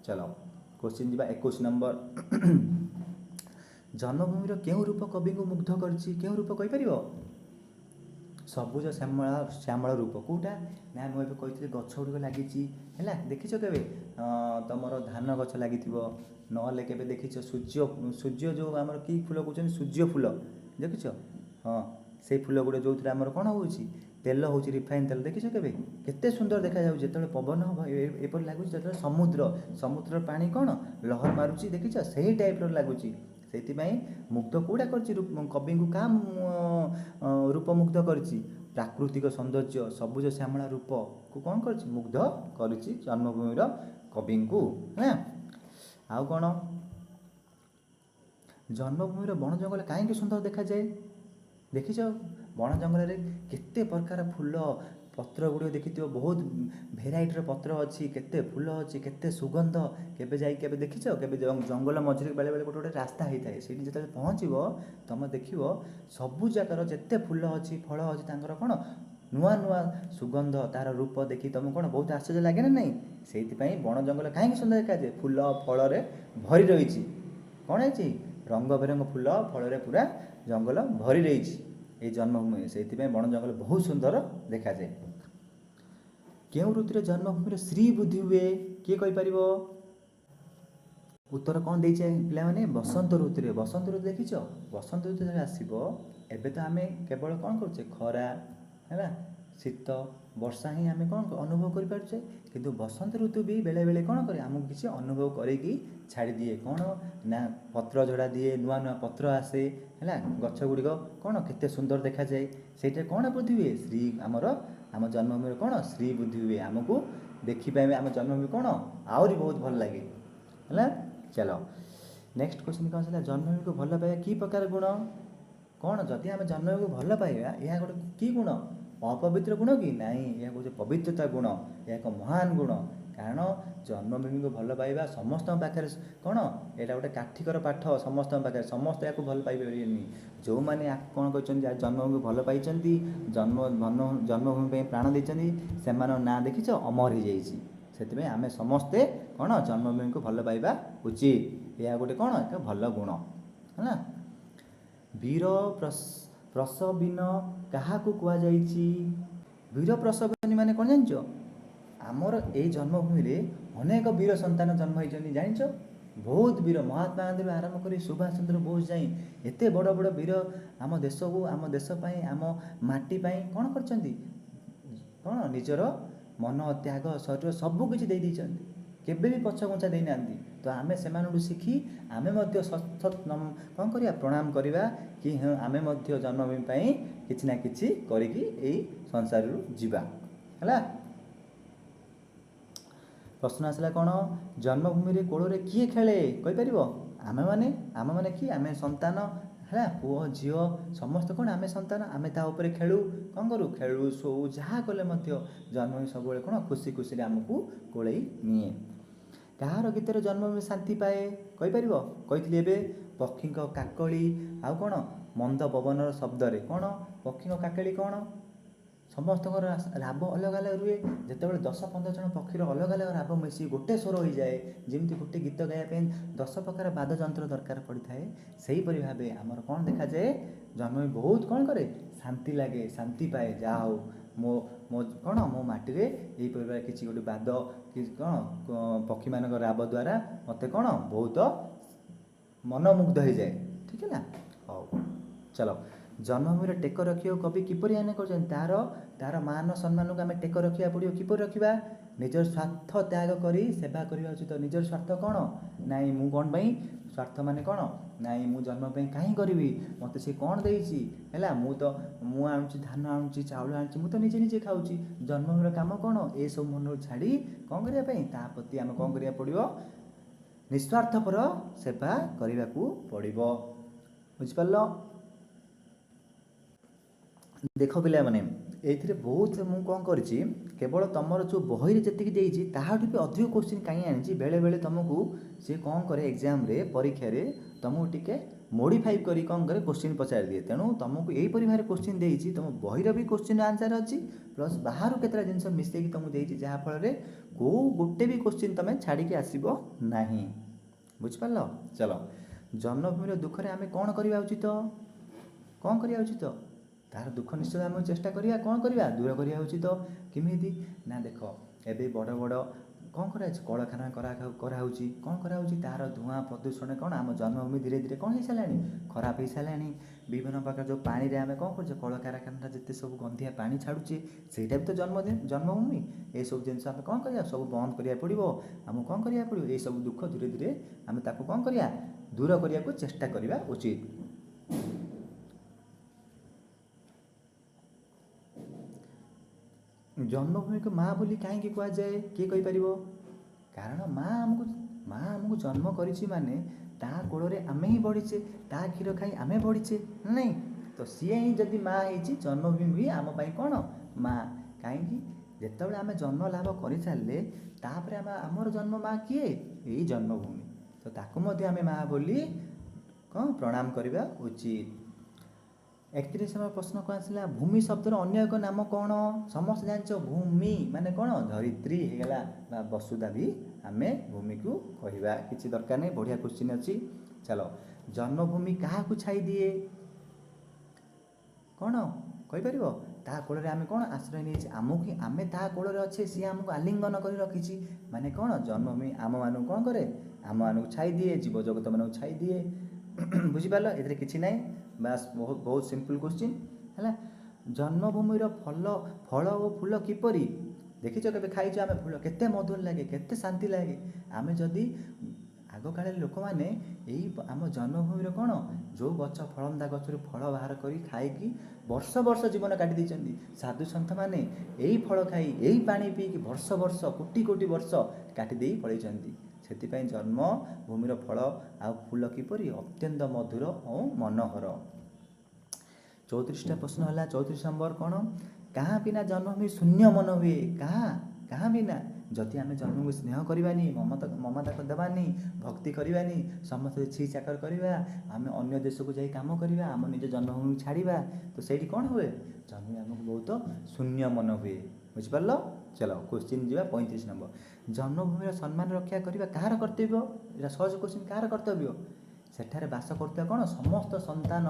ଚାଲ କ୍ୱେଶ୍ଚିନ୍ ଯିବା 21 ନମ୍ବର। ଜନ୍ମଭୂମିର କେଉଁ ରୂପ କବିଙ୍କୁ ମୁଗ୍ଧ କରିଛି? କେଉଁ ରୂପ କହିପାରିବ? ସବୁଜ ଶ୍ୟାମଳ ରୂପ। କେଉଁଟା? ନା ମୁଁ ଏବେ କହିଥିଲି ଗଛ ଗୁଡ଼ିକ ଲାଗିଛି ହେଲା। ଦେଖିଛ କେବେ ତମର ଧାନ ଗଛ ଲାଗିଥିବ, ନହେଲେ କେବେ ଦେଖିଛ ସୂର୍ଯ୍ୟ ଯେଉଁ ଆମର କି ଫୁଲ କହୁଛନ୍ତି, ସୂର୍ଯ୍ୟ ଫୁଲ ଦେଖିଛ? ହଁ, ସେଇ ଫୁଲ ଗୁଡ଼ିକ ଯେଉଁଥିରେ ଆମର କ'ଣ ହେଉଛି, ତେଲ ହେଉଛି ରିଫାଇନ୍ ତେଲ। ଦେଖିଛ କେବେ? କେତେ ସୁନ୍ଦର ଦେଖାଯାଉଛି ଯେତେବେଳେ ପବନ ହେବ, ଏପରି ଲାଗୁଛି ଯେତେବେଳେ ସମୁଦ୍ରର ପାଣି କ'ଣ ଲହର ମାରୁଛି, ଦେଖିଛ? ସେହି ଟାଇପ୍ର ଲାଗୁଛି। ସେଇଥିପାଇଁ ମୁଗ୍ଧ କେଉଁଟା କରିଛି କବିଙ୍କୁ? କାହା ରୂପ ମୁଗ୍ଧ କରିଛି? ପ୍ରାକୃତିକ ସୌନ୍ଦର୍ଯ୍ୟ, ସବୁଜ ଶ୍ୟାମଳା ରୂପକୁ କ'ଣ କରିଛି? ମୁଗ୍ଧ କରିଛି ଜନ୍ମଭୂମିର କବିଙ୍କୁ ହେଲା। ଆଉ କ'ଣ? ଜନ୍ମଭୂମିର ବଣ ଜଙ୍ଗଲ କାହିଁକି ସୁନ୍ଦର ଦେଖାଯାଏ? ଦେଖିଛ ବଣ ଜଙ୍ଗଲରେ କେତେ ପ୍ରକାର ଫୁଲ ପତ୍ର ଗୁଡ଼ିକ ଦେଖିଥିବ, ବହୁତ ଭେରାଇଟିର ପତ୍ର ଅଛି, କେତେ ଫୁଲ ଅଛି, କେତେ ସୁଗନ୍ଧ। କେବେ ଦେଖିଛ? କେବେ ଜଙ୍ଗଲ ମଝିରେ ବେଳେବେଳେ ଗୋଟେ ରାସ୍ତା ହେଇଥାଏ, ସେଇଠି ଯେତେବେଳେ ପହଞ୍ଚିବ ତୁମେ ଦେଖିବ ସବୁ ଜାଗାର ଯେତେ ଫୁଲ ଅଛି, ଫଳ ଅଛି, ତାଙ୍କର କ'ଣ ନୂଆ ନୂଆ ସୁଗନ୍ଧ, ତା'ର ରୂପ ଦେଖି ତୁମକୁ କ'ଣ ବହୁତ ଆଶ୍ଚର୍ଯ୍ୟ ଲାଗେ ନା ନାହିଁ? ସେଇଥିପାଇଁ ବଣ ଜଙ୍ଗଲ କାହିଁକି ସୁନ୍ଦର ଦେଖାଯାଏ? ଫୁଲ ଫଳରେ ଭରି ରହିଛି। କ'ଣ ହେଇଛି? ରଙ୍ଗ ବେରଙ୍ଗ ଫୁଲ ଫଳରେ ପୁରା ଜଙ୍ଗଲ ଭରି ରହିଛି ଏଇ ଜନ୍ମଭୂମି। ସେଇଥିପାଇଁ ବଣ ଜଙ୍ଗଲ ବହୁତ ସୁନ୍ଦର ଦେଖାଯାଏ। କେଉଁ ଋତୁରେ ଜନ୍ମଭୂମିର ଶ୍ରୀ ବୃଦ୍ଧି ହୁଏ? କିଏ କହିପାରିବ? ଉତ୍ତର କ'ଣ ଦେଇଛେ ପିଲାମାନେ? ବସନ୍ତ ଋତୁରେ। ବସନ୍ତ ଋତୁ ଦେଖିଛ? ବସନ୍ତ ଋତୁ ଯେତେବେଳେ ଆସିବ, ଏବେ ତ ଆମେ କେବଳ କ'ଣ କରୁଛେ, ଖରା ହେଲା, ଶୀତ, ବର୍ଷା ହିଁ ଆମେ କ'ଣ ଅନୁଭବ କରିପାରୁଛେ। କିନ୍ତୁ ବସନ୍ତ ଋତୁ ବି ବେଳେବେଳେ କ'ଣ କରେ, ଆମକୁ କିଛି ଅନୁଭବ କରିକି ଛାଡ଼ିଦିଏ। କ'ଣ ନା ପତ୍ର ଝଡ଼ା ଦିଏ, ନୂଆ ନୂଆ ପତ୍ର ଆସେ ହେଲା, ଗଛ ଗୁଡ଼ିକ କ'ଣ କେତେ ସୁନ୍ଦର ଦେଖାଯାଏ। ସେଇଟା କ'ଣ ବୃଦ୍ଧି ହୁଏ? ଆମ ଜନ୍ମଭୂମିର କ'ଣ ଶ୍ରୀ ବୃଦ୍ଧି ହୁଏ। ଆମକୁ ଦେଖିପାରିବେ ଆମ ଜନ୍ମଭୂମି କ'ଣ ଆହୁରି ବହୁତ ଭଲ ଲାଗେ ହେଲା। ଚାଲ ନେକ୍ସଟ କ୍ୱେଶ୍ଚିନ୍ କ'ଣ ଆସିଲା? ଜନ୍ମଭୂମିକୁ ଭଲ ପାଇବା କି ପ୍ରକାର ଗୁଣ? କ'ଣ? ଯଦି ଆମେ ଜନ୍ମଭୂମିକୁ ଭଲ ପାଇବା, ଏହା ଗୋଟେ କି ଗୁଣ? ଅପବିତ୍ର ଗୁଣ କି? ନାହିଁ, ଏହା ହେଉଛି ପବିତ୍ରତା ଗୁଣ। ଏହା ଏକ ମହାନ ଗୁଣ। କାରଣ ଜନ୍ମଭୂମିକୁ ଭଲ ପାଇବା ସମସ୍ତଙ୍କ ପାଖରେ କ'ଣ, ଏଇଟା ଗୋଟେ କାଠିକର ପାଠ। ସମସ୍ତଙ୍କ ପାଖରେ ସମସ୍ତେ ଏହାକୁ ଭଲ ପାଇପାରିବେନି। ଯେଉଁମାନେ କ'ଣ କରିଛନ୍ତି, ଜନ୍ମଭୂମିକୁ ଭଲ ପାଇଛନ୍ତି, ଜନ୍ମଭୂମି ପାଇଁ ପ୍ରାଣ ଦେଇଛନ୍ତି, ସେମାନଙ୍କ ନାଁ ଦେଖିଛ ଅମର ହେଇଯାଇଛି। ସେଥିପାଇଁ ଆମେ ସମସ୍ତେ କ'ଣ ଜନ୍ମଭୂମିକୁ ଭଲ ପାଇବା ଉଚିତ। ଏହା ଗୋଟେ କ'ଣ, ଏକ ଭଲ ଗୁଣ ହେଲା। ବୀର ପ୍ରସବିନ କାହାକୁ କୁହାଯାଇଛି? ବୀର ପ୍ରସବିନୀ ମାନେ କ'ଣ ଜାଣିଛ? ଆମର ଏଇ ଜନ୍ମଭୂମିରେ ଅନେକ ବୀର ସନ୍ତାନ ଜନ୍ମ ହେଇଛନ୍ତି, ଜାଣିଛ? ବହୁତ ବୀର, ମହାତ୍ମା ଗାନ୍ଧୀରୁ ଆରମ୍ଭ କରି ସୁଭାଷ ଚନ୍ଦ୍ର ବୋଷ ଯାଏଁ ଏତେ ବଡ଼ ବଡ଼ ବୀର ଆମ ଦେଶକୁ, ଆମ ଦେଶ ପାଇଁ, ଆମ ମାଟି ପାଇଁ କ'ଣ କରିଛନ୍ତି? କ'ଣ ନିଜର ମନ ତ୍ୟାଗ ଶରୀର ସବୁକିଛି ଦେଇ ଦେଇଛନ୍ତି, କେବେ ବି ପଛଘୁଞ୍ଚା ଦେଇନାହାନ୍ତି। ତ ଆମେ ସେମାନଙ୍କଠୁ ଶିଖି ଆମେ ମଧ୍ୟ କ'ଣ କରିବା, ପ୍ରଣାମ କରିବା କି ହଁ ଆମେ ମଧ୍ୟ ଜନ୍ମଭୂମି ପାଇଁ କିଛି ନା କିଛି କରିକି ଏଇ ସଂସାରରୁ ଯିବା। ହେଲା, ପ୍ରଶ୍ନ ଆସିଲା କ'ଣ, ଜନ୍ମଭୂମିରେ କୋଳରେ କିଏ ଖେଳେ କହିପାରିବ? ଆମେମାନେ କି ଆମେ ସନ୍ତାନ, ହେଲା, ପୁଅ ଝିଅ ସମସ୍ତେ କ'ଣ ଆମେ ସନ୍ତାନ, ଆମେ ତା ଉପରେ ଖେଳୁ, କ'ଣ କରୁ, ଖେଳୁ ଶୋଉ, ଯାହା କଲେ ମଧ୍ୟ ଜନ୍ମଭୂମି ସବୁବେଳେ କ'ଣ ଖୁସି ଖୁସିରେ ଆମକୁ କୋଳେଇ ନିଏ। କାହାର ଗୀତରେ ଜନ୍ମଭୂମି ଶାନ୍ତି ପାଏ କହିପାରିବ? କହିଥିଲି ଏବେ, ପକ୍ଷୀଙ୍କ କାକଳି, ଆଉ କ'ଣ ମନ୍ଦ ପବନର ଶବ୍ଦରେ। କ'ଣ ପକ୍ଷୀଙ୍କ କାକଳି, କ'ଣ ସମସ୍ତଙ୍କର ରାବ ଅଲଗା ଅଲଗା ରୁହେ। ଯେତେବେଳେ 10-15 ଜଣ ପକ୍ଷୀର ଅଲଗା ଅଲଗା ରାବ ମିଶି ଗୋଟେ ସ୍ୱର ହୋଇଯାଏ, ଯେମିତି ଗୋଟେ ଗୀତ ଗାଇବା ପାଇଁ 10 ପ୍ରକାର ବାଦ୍ୟଯନ୍ତ୍ର ଦରକାର ପଡ଼ିଥାଏ, ସେହିପରି ଭାବେ ଆମର କ'ଣ ଦେଖାଯାଏ, ଜନ୍ମଭୂମି ବହୁତ କ'ଣ କରେ, ଶାନ୍ତି ଲାଗେ, ଶାନ୍ତି ପାଏ। ଯାହା ହଉ ମୋ ମାଟିରେ ଏହିପରି ଭାବେ କିଛି ଗୋଟେ ବାଦ କି କ'ଣ ପକ୍ଷୀମାନଙ୍କ ରାବ ଦ୍ୱାରା ମୋତେ କ'ଣ ବହୁତ ମନମୁଗ୍ଧ ହୋଇଯାଏ। ଠିକ୍ ହେଲା, ହଉ ଚାଲ। ଜନ୍ମଭୂମିର ଟେକ ରଖିବାକୁ କବି କିପରି ଆହ୍ୱାନ କରୁଛନ୍ତି? ତାର ମାନ ସମ୍ମାନକୁ ଆମେ ଟେକ ରଖିବାକୁ ପଡ଼ିବ। କିପରି ରଖିବା? ନିଜର ସ୍ୱାର୍ଥ ତ୍ୟାଗ କରି ସେବା କରିବା ଉଚିତ। ନିଜର ସ୍ୱାର୍ଥ କ'ଣ, ନାଇଁ ମୁଁ କ'ଣ ପାଇଁ, ସ୍ୱାର୍ଥ ମାନେ କ'ଣ, ନାଇଁ ମୁଁ ଜନ୍ମ ପାଇଁ କାହିଁ କରିବି, ମୋତେ ସେ କ'ଣ ଦେଇଛି, ହେଲା, ମୁଁ ଆଣୁଛି ଧାନ, ଆଣୁଛି ଚାଉଳ, ଆଣୁଛି, ମୁଁ ତ ନିଜେ ଖାଉଛି। ଜନ୍ମଭୂମିର କାମ କ'ଣ, ଏସବୁ ମନରୁ ଛାଡ଼ି କ'ଣ କରିବା ପାଇଁ, ତା ପ୍ରତି ଆମେ କ'ଣ କରିବାକୁ ପଡ଼ିବ, ନିଃସ୍ୱାର୍ଥପର ସେବା କରିବାକୁ ପଡ଼ିବ। ବୁଝିପାରିଲ? ଦେଖ ପିଲାମାନେ, ଏଇଥିରେ ବହୁତ ମୁଁ କ'ଣ କରିଛି, କେବଳ ତୁମର ଯେଉଁ ବହିରେ ଯେତିକି ଦେଇଛି ତାହାଠୁ ବି ଅଧିକ କୋଶ୍ଚିନ୍ କାହିଁ ଆଣିଛି। ବେଳେବେଳେ ତୁମକୁ ସେ କ'ଣ କରେ, ଏକ୍ଜାମ୍ରେ ପରୀକ୍ଷାରେ ତୁମକୁ ଟିକେ ମୋଡ଼ିଫାଇ କରି କ'ଣ କରେ, କୋଶ୍ଚିନ୍ ପଚାରି ଦିଏ। ତେଣୁ ତୁମକୁ ଏହିପରି ଭାବରେ କୋଶ୍ଚିନ୍ ଦେଇଛି, ତୁମ ବହିର ବି କୋଶ୍ଚିନ୍ ଆନ୍ସର୍ ଅଛି, ପ୍ଲସ୍ ବାହାରୁ କେତେଟା ଜିନିଷ ମିଶାଇକି ତୁମକୁ ଦେଇଛି, ଯାହାଫଳରେ କେଉଁ ଗୋଟେ ବି କୋଶ୍ଚିନ୍ ତୁମେ ଛାଡ଼ିକି ଆସିବ ନାହିଁ। ବୁଝିପାରିଲ? ଚାଲ, ଜନ୍ମଭୂମିର ଦୁଃଖରେ ଆମେ କ'ଣ କରିବା ଉଚିତ? କ'ଣ କରିବା ଉଚିତ? ତାହାର ଦୁଃଖ ନିଶ୍ଚୟ ଆମେ ଚେଷ୍ଟା କରିବା, କ'ଣ କରିବା, ଦୂର କରିବା ଉଚିତ। କେମିତି ନା, ଦେଖ ଏବେ ବଡ଼ ବଡ଼ କ'ଣ କରାଯାଉଛି, କଳକାରଖାନା କରାହେଉଛି, କ'ଣ କରାହେଉଛି, ତାହାର ଧୂଆଁ ପ୍ରଦୂଷଣ କ'ଣ ଆମ ଜନ୍ମଭୂମି ଧୀରେ ଧୀରେ କ'ଣ ହେଇସାରିଲାଣି, ଖରାପ ହେଇସାରିଲାଣି। ବିଭିନ୍ନ ପ୍ରକାର ଯେଉଁ ପାଣିରେ ଆମେ କ'ଣ କରୁଛେ, କଳକାରଖାନାଟା ଯେତେ ସବୁ ଗନ୍ଧିଆ ପାଣି ଛାଡ଼ୁଛେ, ସେଇଟା ବି ତ ଜନ୍ମଭୂମି। ଏସବୁ ଜିନିଷ ଆମେ କ'ଣ କରିବା, ସବୁ ବନ୍ଦ କରିବାକୁ ପଡ଼ିବ। ଆମକୁ କ'ଣ କରିବାକୁ ପଡ଼ିବ, ଏସବୁ ଦୁଃଖ ଧୀରେ ଧୀରେ ଆମେ ତାକୁ କ'ଣ କରିବା, ଦୂର କରିବାକୁ ଚେଷ୍ଟା କରିବା ଉଚିତ। ଜନ୍ମଭୂମିକୁ ମା ବୋଲି କାହିଁକି କୁହାଯାଏ, କିଏ କହିପାରିବ? କାରଣ ମା ଆମକୁ ଜନ୍ମ କରିଛି, ମାନେ ତା କୋଳରେ ଆମେ ହିଁ ବଢ଼ିଛେ, ତା କ୍ଷୀର ଖାଇ ଆମେ ବଢ଼ିଛେ ନାଇଁ। ତ ସିଏ ହିଁ ଯଦି ମା ହେଇଛି, ଜନ୍ମଭୂମି ବି ଆମ ପାଇଁ କ'ଣ, ମା। କାହିଁକି, ଯେତେବେଳେ ଆମେ ଜନ୍ମ ଲାଭ କରିସାରିଲେ ତାପରେ ଆମର ଜନ୍ମ ମା କିଏ, ଏଇ ଜନ୍ମଭୂମି। ତ ତାକୁ ମଧ୍ୟ ଆମେ ମା ବୋଲି କ'ଣ ପ୍ରଣାମ କରିବା ଉଚିତ। 31 ନମ୍ବର ପ୍ରଶ୍ନ କ'ଣ ଆସିଲା, ଭୂମି ଶବ୍ଦର ଅନ୍ୟ ଏକ ନାମ କ'ଣ? ସମସ୍ତେ ଜାଣିଛ, ଭୂମି ମାନେ କ'ଣ, ଧରିତ୍ରୀ ହେଇଗଲା, ବା ବସୁଧା ବି ଆମେ ଭୂମିକୁ କହିବା, କିଛି ଦରକାର ନାହିଁ। ବଢ଼ିଆ କୋଶ୍ଚିନ୍ ଅଛି। ଚାଲ, ଜନ୍ମଭୂମି କାହାକୁ ଛାଇ ଦିଏ, କ'ଣ କହିପାରିବ? ତା କୋଳରେ ଆମେ କ'ଣ ଆଶ୍ରୟ ନେଇଛେ, ଆମେ ତା କୋଳରେ ଅଛେ, ସିଏ ଆମକୁ ଆଲିଙ୍ଗନ କରି ରଖିଛି, ମାନେ କ'ଣ, ଜନ୍ମଭୂମି ଆମମାନଙ୍କୁ କ'ଣ କରେ, ଆମମାନଙ୍କୁ ଛାଇ ଦିଏ, ଜୀବଜଗତମାନଙ୍କୁ ଛାଇ ଦିଏ। ବୁଝିପାରିଲ? ଏଥିରେ କିଛି ନାହିଁ, ବାସ୍ ବହୁତ ସିମ୍ପଲ୍ କୋଶ୍ଚିନ୍। ହେଲା, ଜନ୍ମଭୂମିର ଫଳ ଓ ଫୁଲ କିପରି? ଦେଖିଛ, କେବେ ଖାଇଛ ଆମେ ଫୁଲ, କେତେ ମଧୁର ଲାଗେ, କେତେ ଶାନ୍ତି ଲାଗେ। ଆମେ ଯଦି ଆଗକାଳରେ ଲୋକମାନେ ଏଇ ଆମ ଜନ୍ମଭୂମିର କ'ଣ, ଯେଉଁ ଗଛ ଫଳନ୍ତା ଗଛରୁ ଫଳ ବାହାର କରି ଖାଇକି ବର୍ଷ ବର୍ଷ ଜୀବନ କାଟି ଦେଇଛନ୍ତି। ସାଧୁ ସନ୍ଥମାନେ ଏଇ ଫଳ ଖାଇ, ଏଇ ପାଣି ପିଇକି ବର୍ଷ କୋଟି କୋଟି ବର୍ଷ କାଟି ଦେଇ ପଳେଇଛନ୍ତି। ସେଥିପାଇଁ ଜନ୍ମଭୂମିର ଫଳ ଆଉ ଫୁଲ କିପରି, ଅତ୍ୟନ୍ତ ମଧୁର ଓ ମନୋହର। 34ଟା ପ୍ରଶ୍ନ ହେଲା। 34 ନମ୍ବର କ'ଣ, କାହା ବିନା ଜନ୍ମଭୂମି ଶୂନ୍ୟ ମନ ହୁଏ? କାହା ବିନା? ଯଦି ଆମେ ଜନ୍ମକୁ ସ୍ନେହ କରିବାନି, ମମତା ଦେବାନି, ଭକ୍ତି କରିବାନି, ସମସ୍ତେ ଛି ଚାକର କରିବା, ଆମେ ଅନ୍ୟ ଦେଶକୁ ଯାଇ କାମ କରିବା, ଆମ ନିଜ ଜନ୍ମଭୂମିକୁ ଛାଡ଼ିବା, ତ ସେଇଠି କ'ଣ ହୁଏ, ଜନ୍ମଭୂମି ଆମକୁ ବହୁତ ଶୂନ୍ୟ ମନ ହୁଏ। ବୁଝିପାରିଲ? ଚାଲ କୋଶ୍ଚିନ୍ ଯିବା। 35 ନମ୍ବର, ଜନ୍ମଭୂମିର ସମ୍ମାନ ରକ୍ଷା କରିବା କାହାର କର୍ତ୍ତବ୍ୟ? ଏଇଟା ସହଜ କୋଶ୍ଚିନ୍। କାହାର କର୍ତ୍ତବ୍ୟ? ସେଠାରେ ବାସ କରୁଥିବା କ'ଣ, ସମସ୍ତ ସନ୍ତାନ,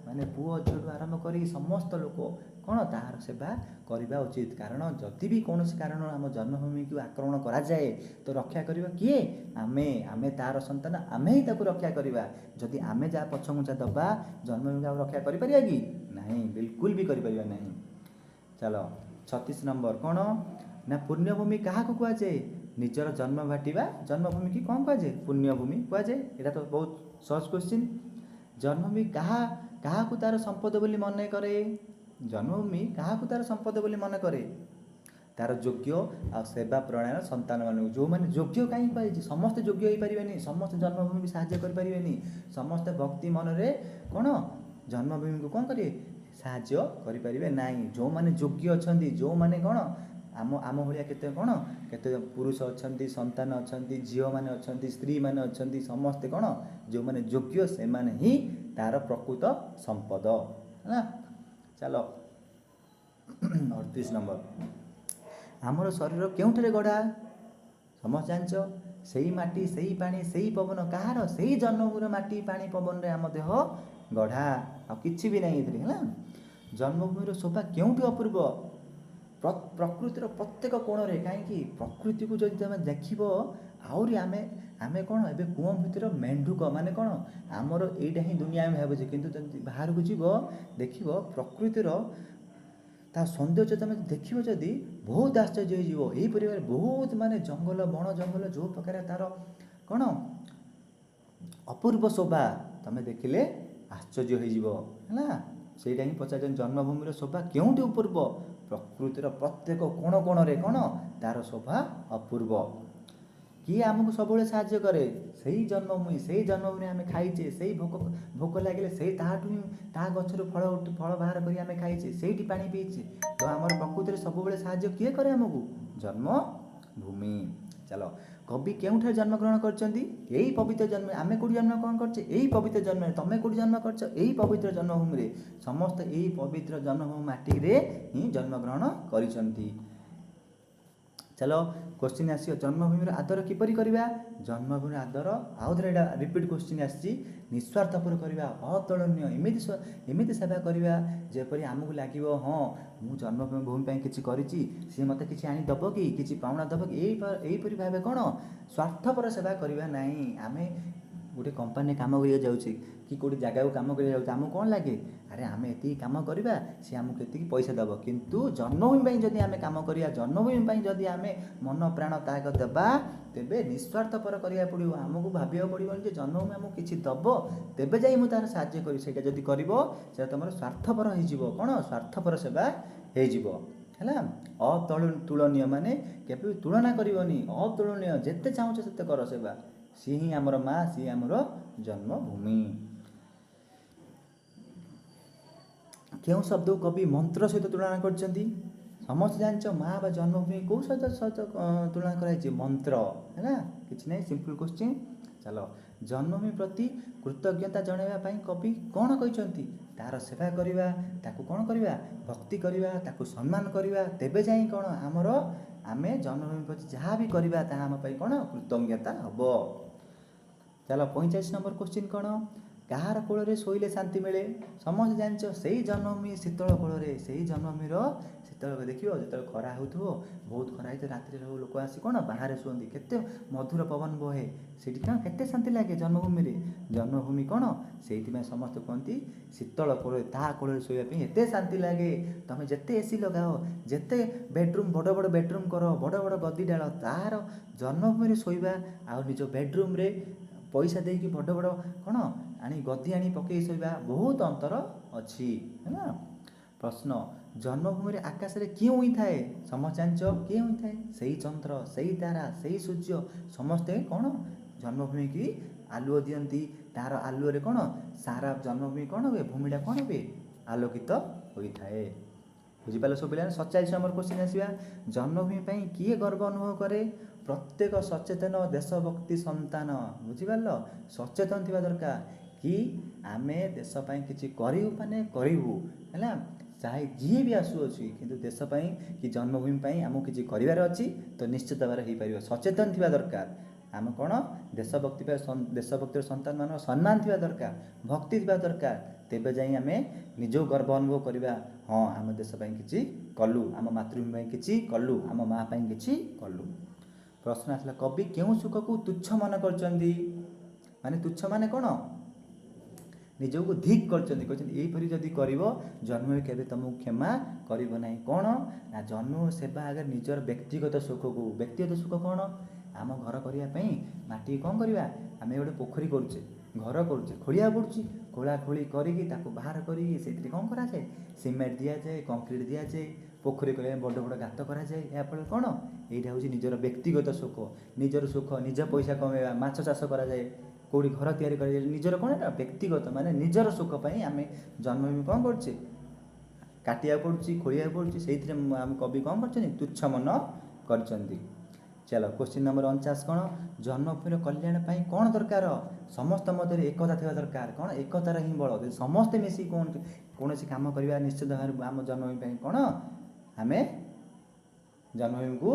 ମାନେ ପୁଅ ଝିଅଠୁ ଆରମ୍ଭ କରି ସମସ୍ତ ଲୋକ କ'ଣ ତାହାର ସେବା କରିବା ଉଚିତ। କାରଣ ଯଦି ବି କୌଣସି କାରଣରୁ ଆମ ଜନ୍ମଭୂମିକୁ ଆକ୍ରମଣ କରାଯାଏ, ତ ରକ୍ଷା କରିବା କିଏ? ଆମେ ତାର ସନ୍ତାନ, ଆମେ ହିଁ ତାକୁ ରକ୍ଷା କରିବା। ଯଦି ଆମେ ଯାହା ପଛଘୁଞ୍ଚା ଦେବା, ଜନ୍ମଭୂମିକୁ ଆଉ ରକ୍ଷା କରିପାରିବା କି? ନାହିଁ, ବିଲକୁଲ ବି କରିପାରିବା ନାହିଁ। ଚାଲ, 36 नंबर कौन ना पुण्यभूमि क्या कहुए निजर जन्म घाटिबा जन्मभूमि की कौन कहुए पुण्यभूमि कहुए। यहाँ तो बहुत सहज क्वेश्चन। जन्मभूमि क्या तार संपद बोली मन करे जन्मभूमि क्या तार संपद बोली मन करे तार योग्य आ सेवा प्रणायन संतान मान जो मैंने योग्य कहीं कही समस्त योग्य हो पारे समस्त जन्मभूमि भी साहाय्य करें समस्त भक्ति मन में कौन जन्मभूमि को कौन करेंगे साहाय्य करें ना जो मैंने योग्य अच्छा जो मैंने कौन आम आम भाया केते कौन केते पुरुष अच्छा संतान अच्छा झील मैंने अच्छा स्त्री मैंने अच्छा समस्ते कौन जो मैंने योग्य से मैंने ही तार प्रकृत संपद है। चलो 38 नंबर आमर शरीर केउठे गढ़ा समस्त जानच से माटी से पानी से पवन कहार से जन्मभूमि माटी पानी पवन रे आम देह गढ़ा आ किछि भी नहीं है। जन्मभूमि शोभा केउठी अपूर्व प्रकृतिर प्रत्येक कोण में कहीं प्रकृति को जब तुम देख आहरी आम आम कौन ए कुआ भर मेंढुक माने कौन आमर यहीटा ही दुनिया में भावुचे कि बाहर को जीव देख प्रकृतिर ता सौंदर्य तुम देख जदि बहुत आश्चर्य हो बहुत माने जंगल बण जंगल जो प्रकार तार कौन अपूर्व शोभा तुम देखिले आश्चर्य होना से पचार जन्मभूमि शोभा केउठी अपूर्व प्रकृतिर प्रत्येक कोण कोण रे कौन तार शोभा अपूर्व किए आमको सब साहाय्य करे से जन्मभूमि आम खाइचे से भोक लगे से गचर फल फल बाहर कर आम खाइचे से पानी पीचे तो आम प्रकृति सब साहाय्य किए करे आमको जन्मभूमि। चलो कवि केउठार जन्म ग्रहण कर पवित्र जन्म आम कौट जन्म ग्रहण कर पवित्र जन्म तुम कौट जन्म कर पवित्र जन्मभूमि समस्त यही पवित्र जन्मभूमि माटी रे ही जन्म ग्रहण कर। चलो क्वेश्चन आसियो जन्मभूमि आदर किपर करवा जन्मभूमि आदर आउ थे रिपीट क्वेश्चन आसी निस्वार्थपर करवा अतुलनीय एमती सेवा करवा जेपरी आमको लगे हाँ मुझ जन्मभूमि किसी सी मत कि आनीदब कि पाउना दब कि यहीपरी भाव कौन स्वार्थपर सेवा करवा ना आम गोटे कंपानी काम कर जाऊँचे कि कौट जगह कम कर आमको कौन लगे अरे आम ये कम करवा सी आमको ये पैसा दब किंतु जन्मभूमि जदि आम कम करवा जन्मभूमि जदि आम मन प्राण त्याग देवा तेबे निस्वार्थपर करा पड़ो आमको भाविया पड़ो जन्मभूमि आमको किसी दब तेबे जाई मु तार साहाय्य करी सेटा जदि करिवो से तुम स्वार्थपर हो कौन स्वार्थपर सेवा हो है अतुलनीय माने केबे तुलना करनी अतुलनीय जेते चाहूँ से कर सेवा सी ही आमर माँ सी आमर जन्मभूमि। क्यों शब्द कवि मंत्र सहित तुलना कर समस्त जानच माँ बा जन्मभूमि कौ सहित तुलना कराई मंत्र है ना किसी नहीं सिंपल क्वेश्चन। चलो जन्मभूमि प्रति कृतज्ञता जनाइवाई कवि कौन कहते तार सेवा करवा ताकू कौन करवा भक्ति करवा ताकू सम्मान करवा तेबे जाई कौन आमर आम जन्मभूमि प्रति जहाँ भी करवा ताहा आम पाई कौन कृतज्ञता हम। चलो 45 नंबर क्वेश्चन कौन कहार कोल शोले शांति मिले समस्त जानच से जन्मभूमि शीतल कोल से जन्मभूमि शीतल देख जो खरा हो बहुत खरा हो रात लोक आसी कौन बाहर शुंती केते मधुर पवन बहे से केते शांति लगे जन्मभूमि कौन से समस्त कहती शीतल कोल ता कोल शोवाई एत शांति लगे तुम जिते एसी लगाओ जिते बेडरूम बड़ बड़ बेडरूम कर बड़ बड़ गदी डाल तार जन्मभूमि शोवा आ निज बेडरूम रे पैसा देकी बड़ बड़ कौन आनी गदी आनी पकई शोवा बहुत अंतर अच्छी है ना। प्रश्न जन्मभूमि आकाश में किए हुई थाए समस्त जानच किए हुई थाए से चंद्र से तारा से सूर्य समस्ते कौन जन्मभूमि की आलुओ दियंती तार आलुओ कौन सारा जन्मभूमि कौन हुए भूमिटा कौन हुए आलोकित होता है बुझिपाल सब पिला। 47 नंबर क्वेश्चन आसवा जन्मभूमि किए गर्व अनुभव करे प्रत्येक सचेतन देशभक्ति संतान बुझिपाल सचेतन थी दरकार कि आम देशपाई किसी करूँ है चाहे जी भी आसुअछि किंतु देशपाई कि जन्मभूमि आमको किसी करार अच्छी तो निश्चित भाव हो पार सचेतन थी दरकार आम कौन देशभक्तिर संतान मान सम्मान थी दरकार भक्ति थी दरकार तेबे जाई आम निज गर्व अनुभव करवा हाँ आम देशपाई किसी कलु आम मातृभूमि किसी कलु आम माँ किसी कलु। प्रश्न आसला कवि क्यों सुख को तुच्छ मन कर माने तुच्छ माने कौन ନିଜକୁ ଧିକ୍ କରିଛନ୍ତି, କହିଛନ୍ତି ଏଇପରି ଯଦି କରିବ ଜନ୍ମଭୂମି କେବେ ତୁମକୁ କ୍ଷମା କରିବ ନାହିଁ। କ'ଣ ନା ଜନ୍ମଭୂମି ସେବା ଆଗରେ ନିଜର ବ୍ୟକ୍ତିଗତ ସୁଖକୁ, ବ୍ୟକ୍ତିଗତ ସୁଖ କ'ଣ ଆମ ଘର କରିବା ପାଇଁ ମାଟି କ'ଣ କରିବା, ଆମେ ଗୋଟେ ପୋଖରୀ କରୁଛେ, ଘର କରୁଛେ, ଖୋଳିବାକୁ ପଡ଼ୁଛି, ଖୋଳାଖୋଳି କରିକି ତାକୁ ବାହାର କରିକି ସେଇଥିରେ କ'ଣ କରାଯାଏ, ସିମେଣ୍ଟ ଦିଆଯାଏ, କଂକ୍ରିଟ୍ ଦିଆଯାଏ, ପୋଖରୀ କରିବା ବଡ଼ ବଡ଼ ଗାତ କରାଯାଏ। ଏହାଫଳରେ କ'ଣ ଏଇଟା ହେଉଛି ନିଜର ବ୍ୟକ୍ତିଗତ ସୁଖ, ନିଜର ସୁଖ, ନିଜ ପଇସା କମେଇବା, ମାଛ ଚାଷ କରାଯାଏ, କେଉଁଠି ଘର ତିଆରି କରାଯାଏ, ନିଜର କ'ଣ ଏଇଟା ବ୍ୟକ୍ତିଗତ ମାନେ ନିଜର ସୁଖ ପାଇଁ ଆମେ ଜନ୍ମଭୂମି କ'ଣ କରୁଛେ, କାଟିବାକୁ ପଡ଼ୁଛି, ଖୋଳିବାକୁ ପଡ଼ୁଛି, ସେଇଥିରେ ଆମେ କବି କ'ଣ କରିଛନ୍ତି, ତୁଚ୍ଛ ମନ କରିଛନ୍ତି। ଚାଲ କ୍ୱେଶ୍ଚିନ୍ ନମ୍ବର 49 କ'ଣ, ଜନ୍ମଭୂମିର କଲ୍ୟାଣ ପାଇଁ କ'ଣ ଦରକାର, ସମସ୍ତ ମଧ୍ୟରେ ଏକତା ଥିବା ଦରକାର। କ'ଣ ଏକତାର ହିଁ ବଳ, ଯଦି ସମସ୍ତେ ମିଶି କୌଣସି କାମ କରିବା ନିଶ୍ଚିତ ଭାବରେ ଆମ ଜନ୍ମଭୂମି ପାଇଁ କ'ଣ ଆମେ ଜନ୍ମଭୂମିକୁ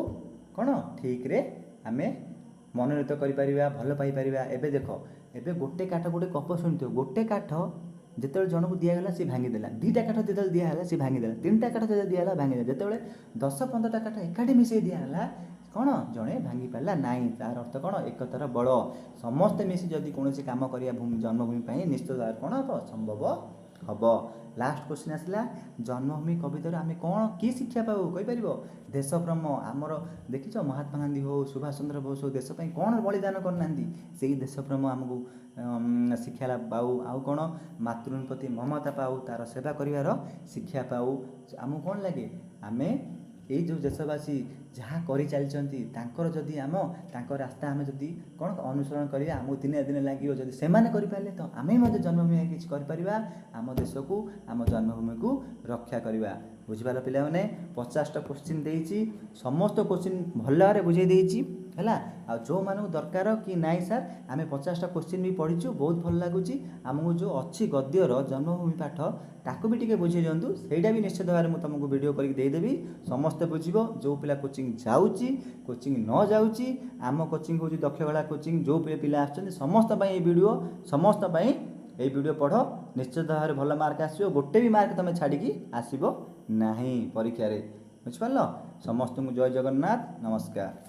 କ'ଣ ଠିକ୍ରେ ଆମେ ମନୋନୀତ କରିପାରିବା, ଭଲ ପାଇପାରିବା। ଏବେ ଦେଖ, ଏବେ ଗୋଟେ କାଠ, ଗୋଟେ କପ ଶୁଣିଥିବ, ଗୋଟେ କାଠ ଯେତେବେଳେ ଜଣକୁ ଦିଆଗଲା ସେ ଭାଙ୍ଗିଦେଲା, ଦୁଇଟା କାଠ ଯେତେବେଳେ ଦିଆହେଲା ସେ ଭାଙ୍ଗିଦେଲା, ତିନିଟା କାଠ ଯେତେବେଳେ ଦିଆହେଲା ଭାଙ୍ଗିଦେଲା, ଯେତେବେଳେ 10-15ଟା କାଠ ଏକାଠି ମିଶାଇ ଦିଆହେଲା କ'ଣ ଜଣେ ଭାଙ୍ଗିପାରିଲା ନାହିଁ। ତା'ର ଅର୍ଥ କ'ଣ ଏକତାର ବଳ, ସମସ୍ତେ ମିଶି ଯଦି କୌଣସି କାମ କରିବା ଜନ୍ମଭୂମି ପାଇଁ ନିଶ୍ଚିତ ଭାବରେ କ'ଣ ହେବ, ସମ୍ଭବ ହେବ। ଲାଷ୍ଟ କ୍ୱେଶ୍ଚିନ୍ ଆସିଲା, ଜନ୍ମଭୂମି କବିତାରୁ ଆମେ କ'ଣ କି ଶିକ୍ଷା ପାଉ କହିପାରିବ, ଦେଶପ୍ରେମ। ଆମର ଦେଖିଛ ମହାତ୍ମା ଗାନ୍ଧୀ ହଉ, ସୁଭାଷ ଚନ୍ଦ୍ର ବୋଷ ହଉ, ଦେଶ ପାଇଁ କ'ଣ ବଳିଦାନ କରିନାହାନ୍ତି, ସେଇ ଦେଶପ୍ରେମ ଆମକୁ ଶିକ୍ଷା ପାଉ। ଆଉ କ'ଣ ମାତୃଭୂମି ପ୍ରତି ମମତା ପାଉ, ତା'ର ସେବା କରିବାର ଶିକ୍ଷା ପାଉ। ଆମକୁ କ'ଣ ଲାଗେ, ଆମେ ଏଇ ଯେଉଁ ଦେଶବାସୀ ଯାହା କରିଚାଲିଛନ୍ତି ତାଙ୍କର ଯଦି ତାଙ୍କ ରାସ୍ତା ଆମେ ଯଦି କ'ଣ ଅନୁସରଣ କରିବା, ଆମକୁ ଦିନେ ଦିନେ ଲାଗିବ, ଯଦି ସେମାନେ କରିପାରିଲେ ତ ଆମେ ମଧ୍ୟ ଜନ୍ମଭୂମି କିଛି କରିପାରିବା, ଆମ ଦେଶକୁ, ଆମ ଜନ୍ମଭୂମିକୁ ରକ୍ଷା କରିବା। ବୁଝିପାରିଲ ପିଲାମାନେ, 50ଟା କ୍ୱେଶ୍ଚିନ୍ ଦେଇଛି, ସମସ୍ତ କ୍ୱେଶ୍ଚିନ୍ ଭଲ ଭାବରେ ବୁଝେଇ ଦେଇଛି ହେଲା। ଆଉ ଯେଉଁମାନଙ୍କୁ ଦରକାର କି ନାଇଁ ସାର୍ ଆମେ 50ଟା କ୍ୱେଶ୍ଚିନ୍ ବି ପଢ଼ିଛୁ, ବହୁତ ଭଲ ଲାଗୁଛି, ଆମକୁ ଯେଉଁ ଅଛି ଗଦ୍ୟର ଜନ୍ମଭୂମି ପାଠ ତାକୁ ବି ଟିକେ ବୁଝେଇ ଦିଅନ୍ତୁ, ସେଇଟା ବି ନିଶ୍ଚିତ ଭାବରେ ମୁଁ ତୁମକୁ ଭିଡ଼ିଓ କରିକି ଦେଇଦେବି, ସମସ୍ତେ ବୁଝିବ। ଯେଉଁ ପିଲା କୋଚିଂ ଯାଉଛି, କୋଚିଂ ନ ଯାଉଛି, ଆମ କୋଚିଂ ହେଉଛି ଦକ୍ଷକଳା କୋଚିଂ, ଯେଉଁ ପିଲା ଆସୁଛନ୍ତି ସମସ୍ତ ପାଇଁ ଏଇ ଭିଡ଼ିଓ, ସମସ୍ତ ପାଇଁ ଏଇ ଭିଡ଼ିଓ ପଢ଼, ନିଶ୍ଚିତ ଭାବରେ ଭଲ ମାର୍କ ଆସିବ, ଗୋଟେ ବି ମାର୍କ ତୁମେ ଛାଡ଼ିକି ଆସିବ ନାହିଁ ପରୀକ୍ଷାରେ। ବୁଝିପାରିଲ, ସମସ୍ତଙ୍କୁ ଜୟ ଜଗନ୍ନାଥ, ନମସ୍କାର।